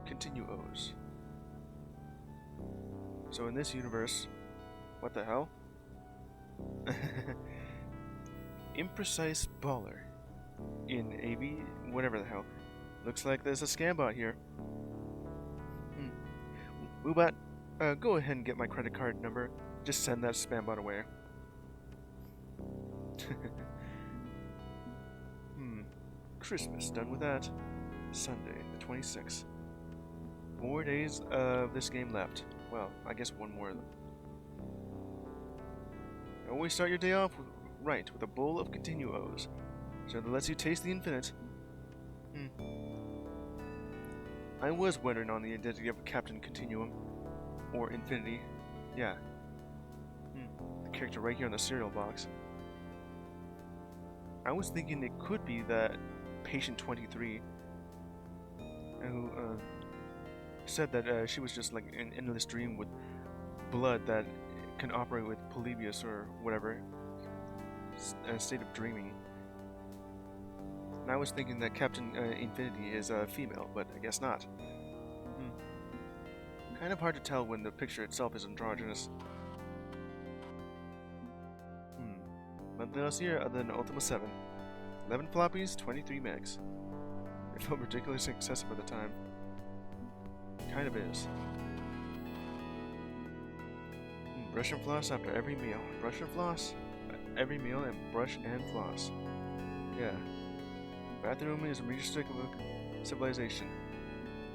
Continue O's. So in this universe... What the hell? Imprecise baller. In AV, whatever the hell. Looks like there's a scam bot here. Woobot, go ahead and get my credit card number. Just send that spam bot away. Christmas, done with that. Sunday, the 26th. More days of this game left. Well, I guess one more of them. Always start your day off right with a bowl of Continuos, so that lets you taste the infinite. I was wondering on the identity of Captain Continuum, or Infinity. Yeah. The character right here on the cereal box. I was thinking it could be that Patient 23, who said that she was just like an endless dream with blood that can operate with Polybius or whatever, a state of dreaming. And I was thinking that Captain Infinity is a female, but I guess not. Kind of hard to tell when the picture itself is androgynous. Nothing else here other than Ultima 7. 11 floppies, 23 megs. It felt ridiculously excessive at the time. Kind of is. Brush and floss after every meal. Brush and floss every meal, and brush and floss. Yeah. Bathroom is a major stick of a civilization.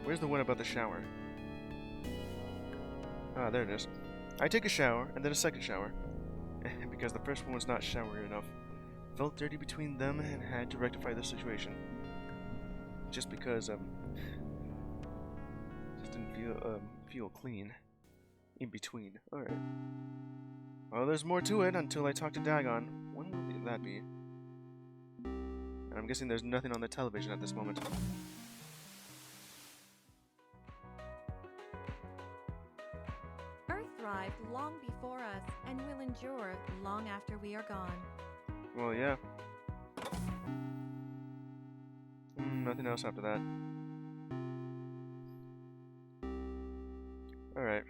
Where's the one about the shower? Ah, there it is. I take a shower, and then a second shower. Because the first one was not showery enough. Felt dirty between them and had to rectify the situation. Just because, just didn't feel clean. In between. Alright. Well, there's more to it until I talk to Dagon. When will that be? And I'm guessing there's nothing on the television at this moment. Earth thrived long before us and will endure long after we are gone. Well, yeah. Nothing else after that. Alright.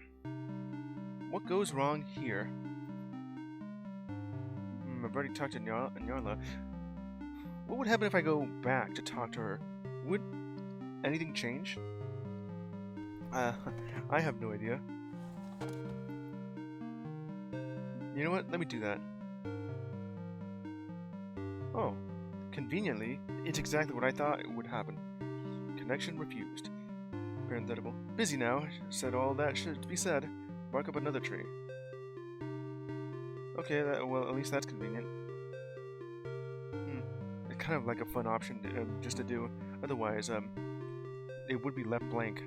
What goes wrong here? I've already talked to Nyarla. What would happen if I go back to talk to her? Would anything change? I have no idea. You know what? Let me do that. Oh, conveniently, it's exactly what I thought would happen. Connection refused. Parenthetical. Busy now. Said all that should be said. Mark up another tree. Okay, well, at least that's convenient. It's kind of like a fun option to, just to do. Otherwise, it would be left blank.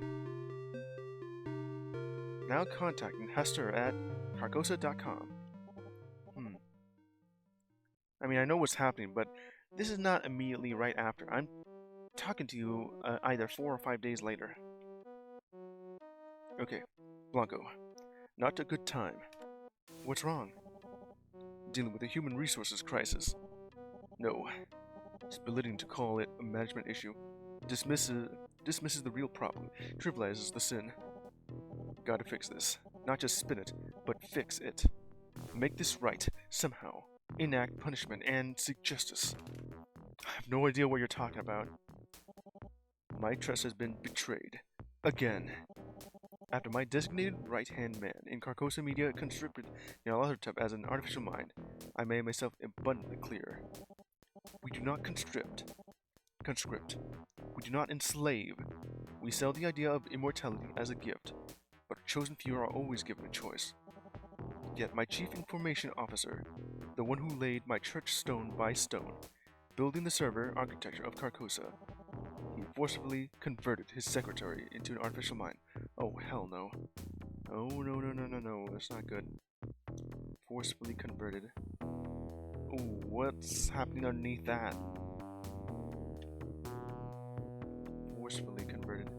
Now contacting Hester at carcosa.com. I mean, I know what's happening, but this is not immediately right after. I'm talking to you either 4 or 5 days later. Okay, Blanco. Not a good time. What's wrong? Dealing with a human resources crisis. No. It's belittling to call it a management issue. Dismisses the real problem. Trivializes the sin. Gotta fix this. Not just spin it, but fix it. Make this right, somehow. Enact punishment and seek justice. I have no idea what you're talking about. My trust has been betrayed. Again. After my designated right-hand man in Carcosa Media conscripted Nyarlathotep as an artificial mind, I made myself abundantly clear. We do not conscript. We do not enslave. We sell the idea of immortality as a gift, but a chosen few are always given a choice. Yet my chief information officer, the one who laid my church stone by stone, building the server architecture of Carcosa, he forcibly converted his secretary into an artificial mind. Oh, hell no. Oh, no, that's not good. Forcibly converted. Oh, what's happening underneath that? Forcefully converted.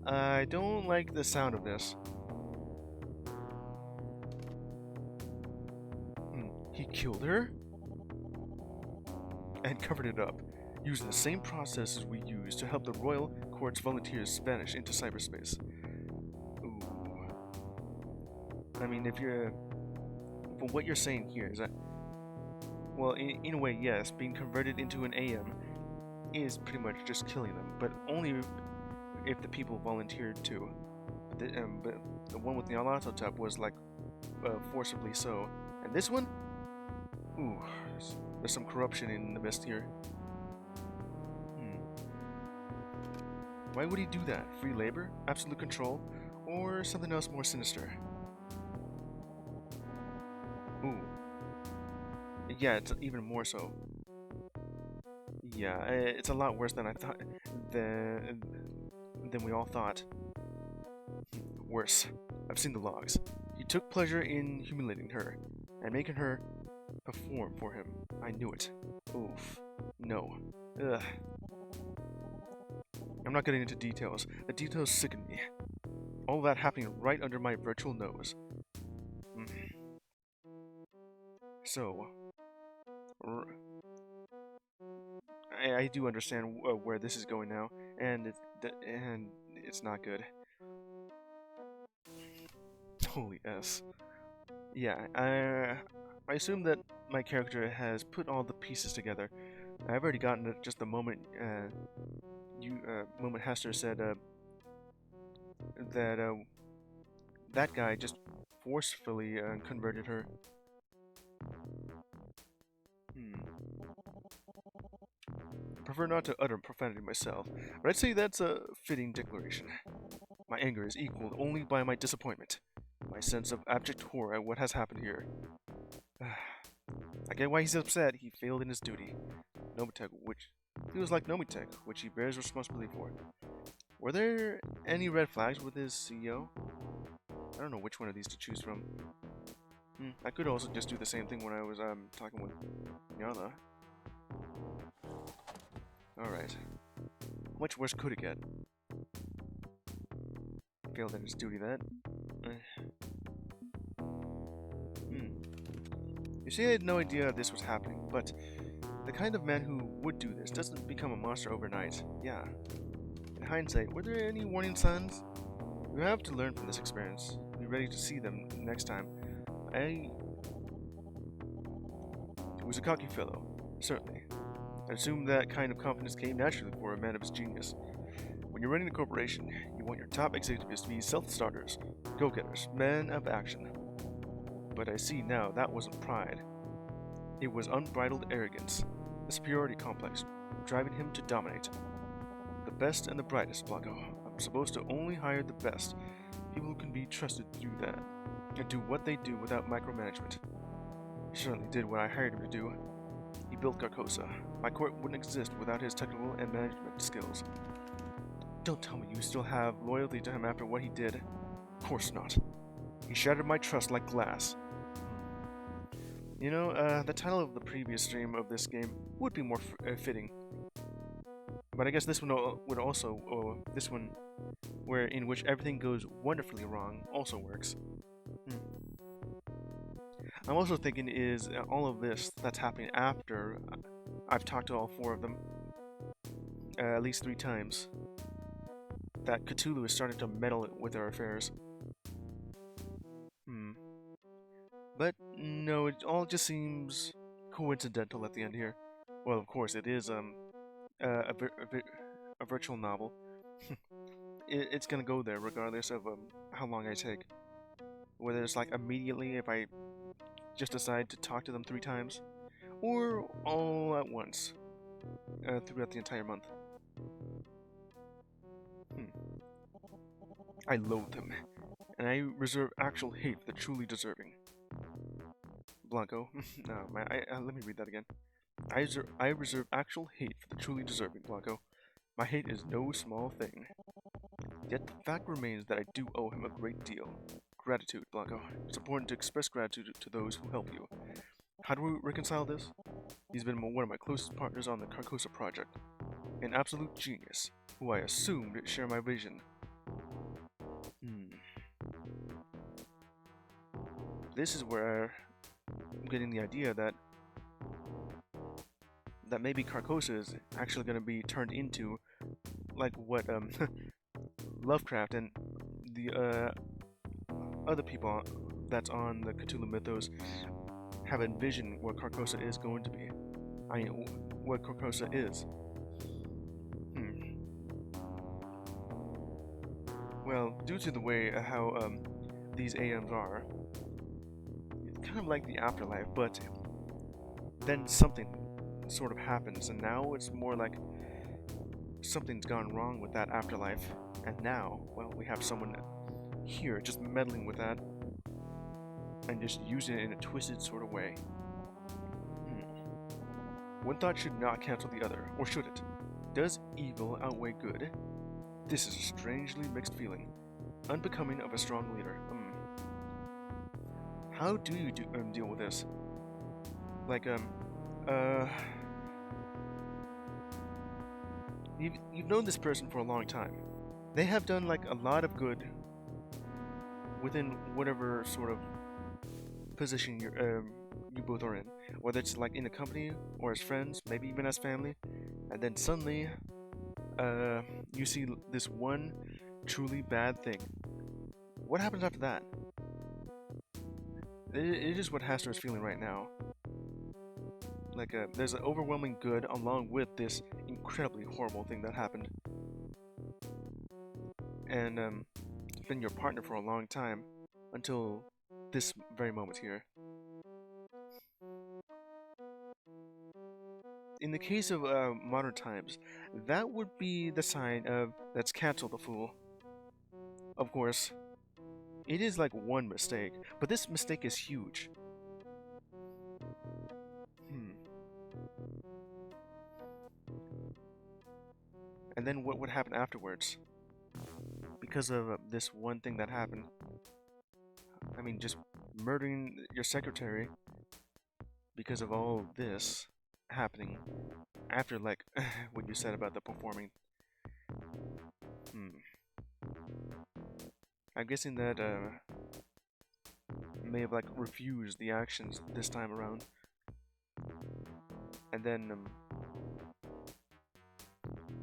I don't like the sound of this. He killed her? And covered it up, using the same processes we use to help the Royal Court's volunteers Spanish into cyberspace. Ooh. I mean, from what you're saying here is that, well, in a way, yes, being converted into an AM is pretty much just killing them, but only if the people volunteered to. But the one with the Nyarlathotep was like forcibly so, and this one, ooh, there's some corruption in the mist here. Why would he do that? Free labor? Absolute control? Or something else more sinister? Ooh. Yeah, it's even more so. Yeah, it's a lot worse than I thought. Than we all thought. Worse. I've seen the logs. He took pleasure in humiliating her and making her perform for him. I knew it. Oof. No. Ugh. I'm not getting into details. The details sicken me. All that happening right under my virtual nose. So, I do understand where this is going now, and it's not good. Holy S. Yeah, I assume that my character has put all the pieces together. I've already gotten it just the moment moment Hester said that guy just forcefully converted her. I prefer not to utter profanity myself, but I'd say that's a fitting declaration. My anger is equaled only by my disappointment, my sense of abject horror at what has happened here. I get why he's upset. He failed in his duty. Nomitech, which feels like Nomitech, which he bears responsibility for. Were there any red flags with his CEO? I don't know which one of these to choose from. I could also just do the same thing when I was talking with Nyarla. Alright. How much worse could it get? Failed in his duty, that. You see, I had no idea this was happening, but the kind of man who would do this doesn't become a monster overnight. Yeah. In hindsight, were there any warning signs? We have to learn from this experience. Be ready to see them next time. He was a cocky fellow, certainly. I assume that kind of confidence came naturally for a man of his genius. When you're running a corporation, you want your top executives to be self-starters, go-getters, men of action. But I see now that wasn't pride. It was unbridled arrogance, a superiority complex, driving him to dominate. The best and the brightest, Blanco. I'm supposed to only hire the best, people who can be trusted to do that, and do what they do without micromanagement. He certainly did what I hired him to do. He built Carcosa. My court wouldn't exist without his technical and management skills. Don't tell me you still have loyalty to him after what he did. Of course not. He shattered my trust like glass. You know, the title of the previous stream of this game would be more fitting. But I guess this one would also, this one, where in which everything goes wonderfully wrong, also works. I'm also thinking is all of this that's happening after I've talked to all 4 of them, at least 3 times, that Cthulhu is starting to meddle with our affairs. But no, it all just seems coincidental at the end here. Well, of course, it is a virtual novel. It's gonna go there regardless of how long I take. Whether it's like immediately if I just decide to talk to them 3 times, or all at once throughout the entire month. I loathe him, and I reserve actual hate for the truly deserving. Blanco, no, man, let me read that again. I reserve actual hate for the truly deserving, Blanco. My hate is no small thing. Yet the fact remains that I do owe him a great deal. Gratitude, Blanco. It's important to express gratitude to those who help you. How do we reconcile this? He's been one of my closest partners on the Carcosa project. An absolute genius, who I assumed share my vision. This is where I'm getting the idea that maybe Carcosa is actually going to be turned into like what Lovecraft and the other people that's on the Cthulhu mythos have envisioned what Carcosa is going to be. I mean, what Carcosa is. Well, due to the way how these AMs are, it's kind of like the afterlife, but then something sort of happens, and now it's more like something's gone wrong with that afterlife, and now, well, we have someone here just meddling with that and just using it in a twisted sort of way. One thought should not cancel the other, or should it? Does evil outweigh good? This is a strangely mixed feeling, unbecoming of a strong leader. How do you deal with this? Like, you've known this person for a long time. They have done like a lot of good within whatever sort of position you both are in, whether it's like in a company or as friends, maybe even as family, and then suddenly you see this one truly bad thing. What happens after that? It is what Hastur is feeling right now. Like there's an overwhelming good along with this incredibly horrible thing that happened. And it's been your partner for a long time until this very moment here. In the case of modern times, that would be the sign of let's cancel the fool. Of course, it is like one mistake, but this mistake is huge. And then what would happen afterwards? Because of this one thing that happened. I mean, just murdering your secretary because of all this happening after, like, what you said about the performing. I'm guessing that may have like refused the actions this time around, and then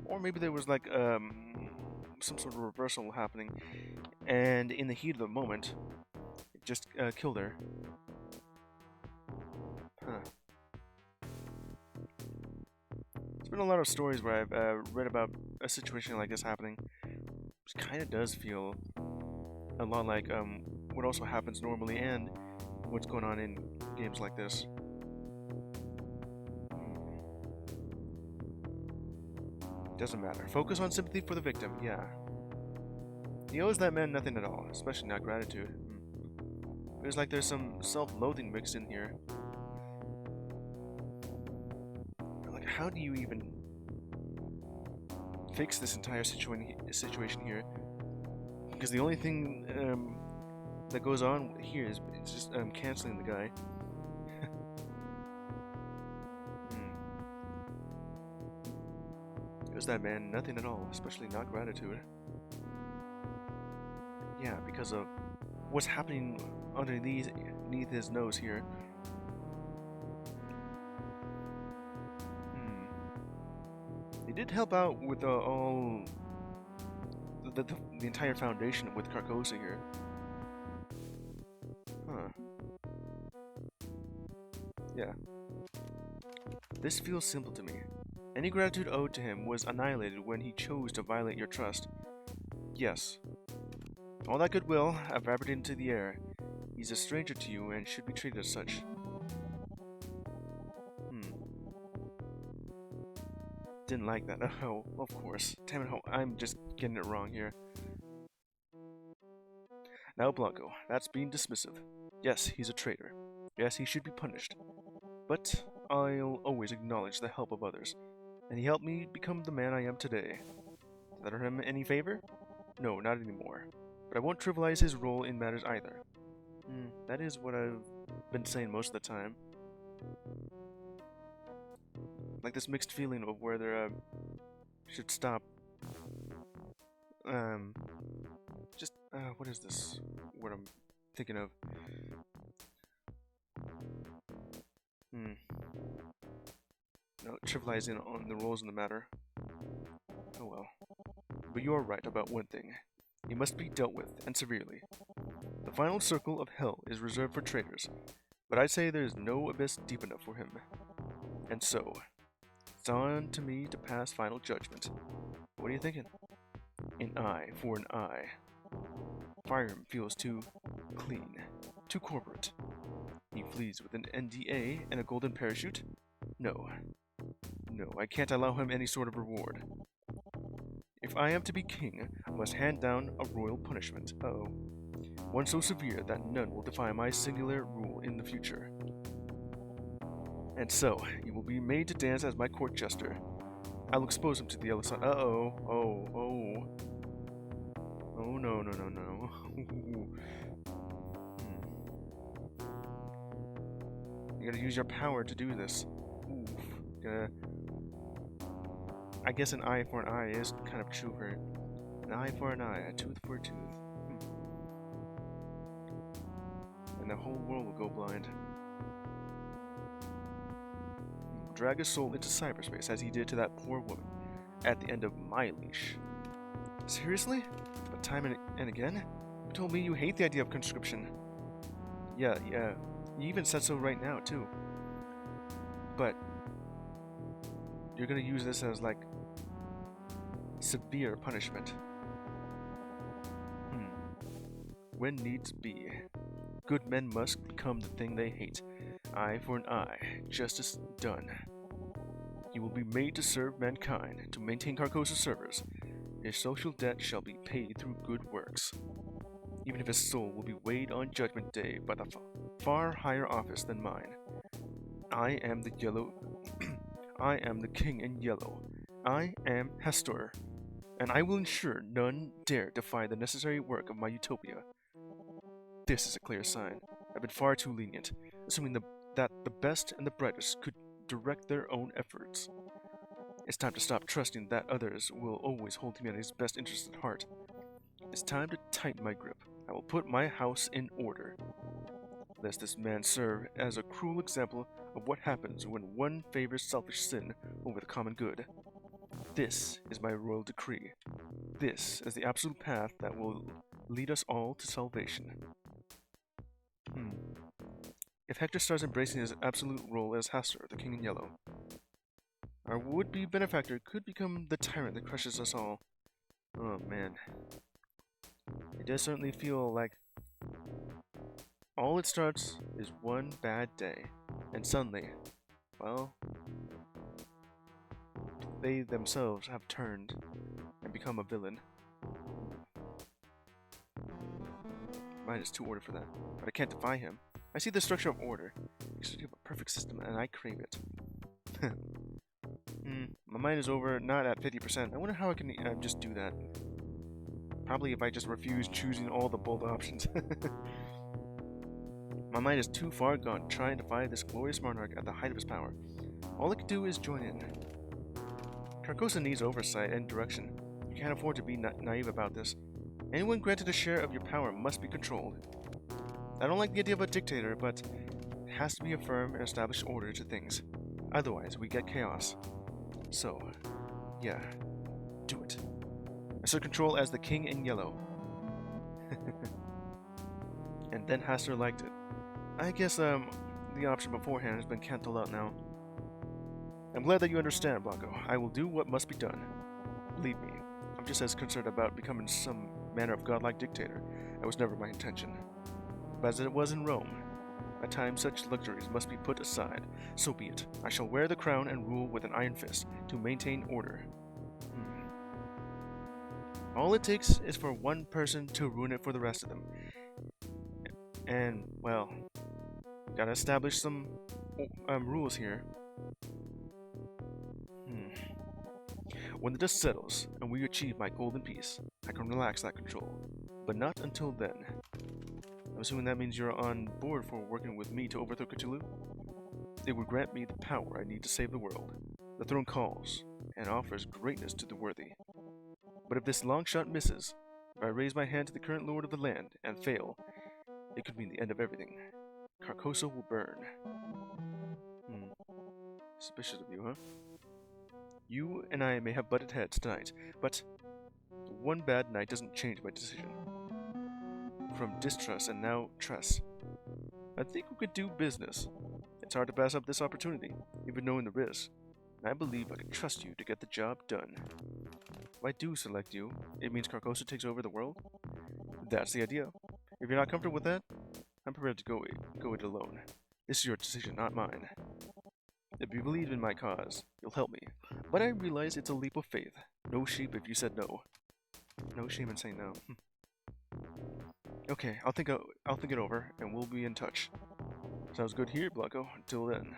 or maybe there was like some sort of reversal happening, and in the heat of the moment it just killed her. There's been a lot of stories where I've read about a situation like this happening. It kind of does feel a lot like what also happens normally, and what's going on in games like this. Doesn't matter. Focus on sympathy for the victim, yeah. He owes that man nothing at all, especially not gratitude. Feels like there's some self-loathing mixed in here. Like, how do you even fix this entire situation here? Because the only thing that goes on here is just canceling the guy. It was that man nothing at all, especially not gratitude. Yeah, because of what's happening underneath his nose here. He did help out with all the entire foundation with Carcosa here. Huh. Yeah. This feels simple to me. Any gratitude owed to him was annihilated when he chose to violate your trust. Yes. All that goodwill evaporated into the air. He's a stranger to you and should be treated as such. Didn't like that. Oh, of course. Damn it, I'm just getting it wrong here. Now, Blanco, that's being dismissive. Yes, he's a traitor. Yes, he should be punished. But I'll always acknowledge the help of others, and he helped me become the man I am today. Does that earn him any favor? No, not anymore. But I won't trivialize his role in matters either. That is what I've been saying most of the time. Like this mixed feeling of whether I should stop. What is this? What I'm thinking of? No, trivializing on the roles in the matter. Oh well. But you are right about one thing. He must be dealt with, and severely. The final circle of hell is reserved for traitors, but I'd say there is no abyss deep enough for him. And so, it's on to me to pass final judgment. What are you thinking? An eye for an eye. Firearm feels too clean, too corporate. He flees with an NDA and a golden parachute? No. No, I can't allow him any sort of reward. If I am to be king, I must hand down a royal punishment. Uh-oh. One so severe that none will defy my singular rule in the future. And so, you will be made to dance as my court jester. I'll expose him to the yellow sun. Uh-oh. Oh, no. You gotta use your power to do this. Oof. I guess an eye for an eye is kind of true here. An eye for an eye, a tooth for a tooth. And the whole world will go blind. Drag his soul into cyberspace as he did to that poor woman at the end of my leash. Seriously? But time and again? You told me you hate the idea of conscription. Yeah. You even said so right now, too. But you're gonna use this as, like, severe punishment. When needs be. Good men must become the thing they hate. Eye for an eye. Justice done. He will be made to serve mankind, to maintain Carcosa servers. His social debt shall be paid through good works. Even if his soul will be weighed on Judgment Day by the far higher office than mine. I am the yellow... I am the king in yellow. I am Hestor. And I will ensure none dare defy the necessary work of my utopia. This is a clear sign. I've been far too lenient, assuming that the best and the brightest could direct their own efforts. It's time to stop trusting that others will always hold humanity's best interests at heart. It's time to tighten my grip. I will put my house in order. Lest this man serve as a cruel example of what happens when one favors selfish sin over the common good. This is my royal decree. This is the absolute path that will lead us all to salvation. If Hector starts embracing his absolute role as Hestor, the King in Yellow, our would-be benefactor could become the tyrant that crushes us all. Oh man. It does certainly feel like All it starts is one bad day, and suddenly, well, they themselves have turned and become a villain. Mine is too ordered for that, but I can't defy him. I see the structure of order. You have a perfect system, and I crave it. My mind is over, not at 50%. I wonder how I can just do that. Probably if I just refuse choosing all the bold options. My mind is too far gone trying to fight this glorious monarch at the height of his power. All I can do is join in. Carcosa needs oversight and direction. You can't afford to be naive about this. Anyone granted a share of your power must be controlled. I don't like the idea of a dictator, but it has to be a firm and established order to things. Otherwise, we get chaos. So, yeah, do it. Assert control as the King in Yellow. And then Haster liked it. I guess, the option beforehand has been cancelled out now. I'm glad that you understand, Blanco. I will do what must be done. Believe me, I'm just as concerned about becoming some manner of godlike dictator. That was never my intention. But as it was in Rome, at times such luxuries must be put aside. So be it. I shall wear the crown and rule with an iron fist to maintain order. All it takes is for one person to ruin it for the rest of them. And, well, gotta establish some rules here. When the dust settles and we achieve my golden peace, I can relax that control. But not until then. I'm assuming that means you're on board for working with me to overthrow Cthulhu? It would grant me the power I need to save the world. The throne calls and offers greatness to the worthy. But if this long shot misses, if I raise my hand to the current lord of the land and fail, it could mean the end of everything. Carcosa will burn. Suspicious of you, huh? You and I may have butted heads tonight, but one bad night doesn't change my decision. From distrust and now trust. I think we could do business. It's hard to pass up this opportunity, even knowing the risk. And I believe I can trust you to get the job done. If I do select you, it means Carcosa takes over the world? That's the idea. If you're not comfortable with that, I'm prepared to go it alone. This is your decision, not mine. If you believe in my cause, you'll help me. But I realize it's a leap of faith. No sheep if you said no. No shame in saying no. Okay, I'll think it over, and we'll be in touch. Sounds good here, Blanco. Until then.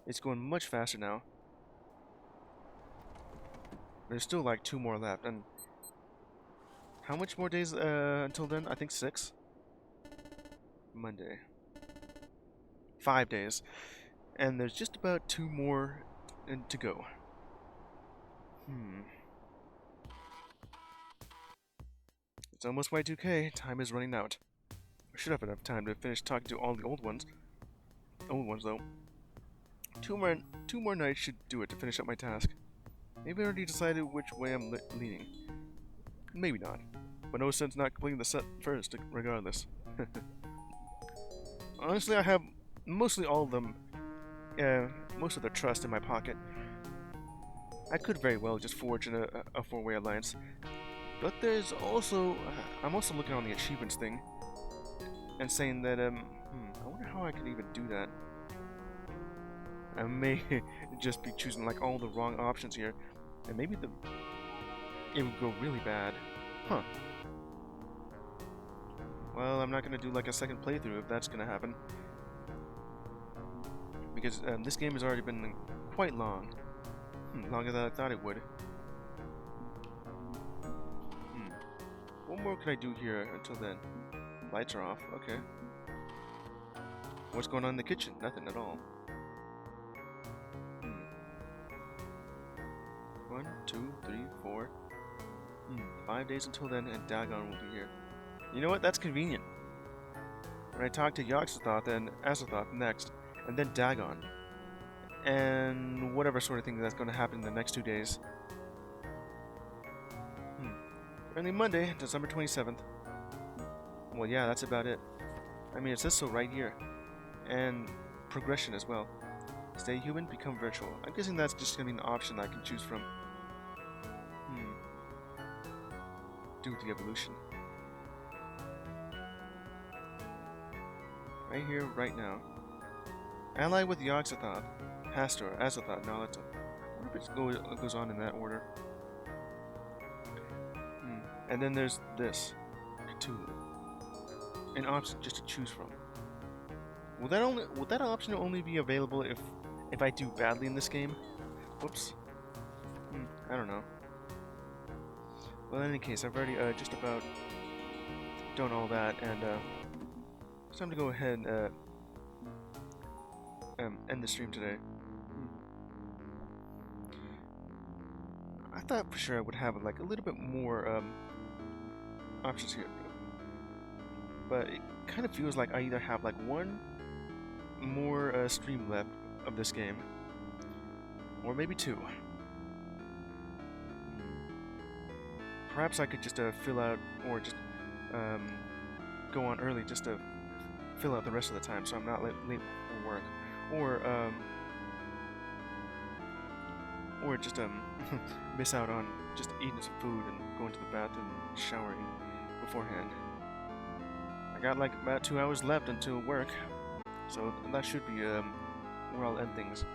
It's going much faster now. There's still like 2 more left, and how much more days until then? I think 6. Monday. 5 days. And there's just about 2 more to go. It's almost Y2K. Time is running out. I should have enough time to finish talking to all the old ones. Old ones, though. 2 more nights should do it to finish up my task. Maybe I already decided which way I'm leaning. Maybe not. But no sense not completing the set first, regardless. Honestly, I have mostly all of them, most of their trust in my pocket. I could very well just forge a 4-way alliance. But there's also, I'm also looking on the achievements thing, and saying that, I wonder how I can even do that. I may just be choosing like all the wrong options here, and maybe it would go really bad. Huh. Well, I'm not gonna do like a second playthrough if that's gonna happen. Because this game has already been quite long. Longer than I thought it would. What more can I do here until then? Lights are off, okay. What's going on in the kitchen? Nothing at all. 1, 2, 3, 4. 5 days until then, and Dagon will be here. You know what? That's convenient. When I talk to Yogg-Sothoth and Azathoth next, and then Dagon, and whatever sort of thing that's going to happen in the next 2 days. Only Monday, December 27th. Well, yeah, that's about it. I mean, it says so right here. And progression as well. Stay human, become virtual. I'm guessing that's just going to be an option I can choose from. Do the evolution. Right here, right now. Ally with Yogg-Sothoth, Hastur, Azathoth, Nalaton. I wonder if it goes on in that order. And then there's this. Cthulhu. An option just to choose from. Will that option only be available if I do badly in this game? Whoops. I don't know. Well, in any case, I've already just about done all that, and it's time to go ahead and end the stream today. I thought for sure I would have like a little bit more options here, but it kind of feels like I either have like one more stream left of this game, or maybe two. Perhaps I could just fill out, or just go on early just to fill out the rest of the time, so I'm not late for work, or just miss out on just eating some food and going to the bathroom and showering beforehand. I got like about 2 hours left until work, so that should be where I'll end things.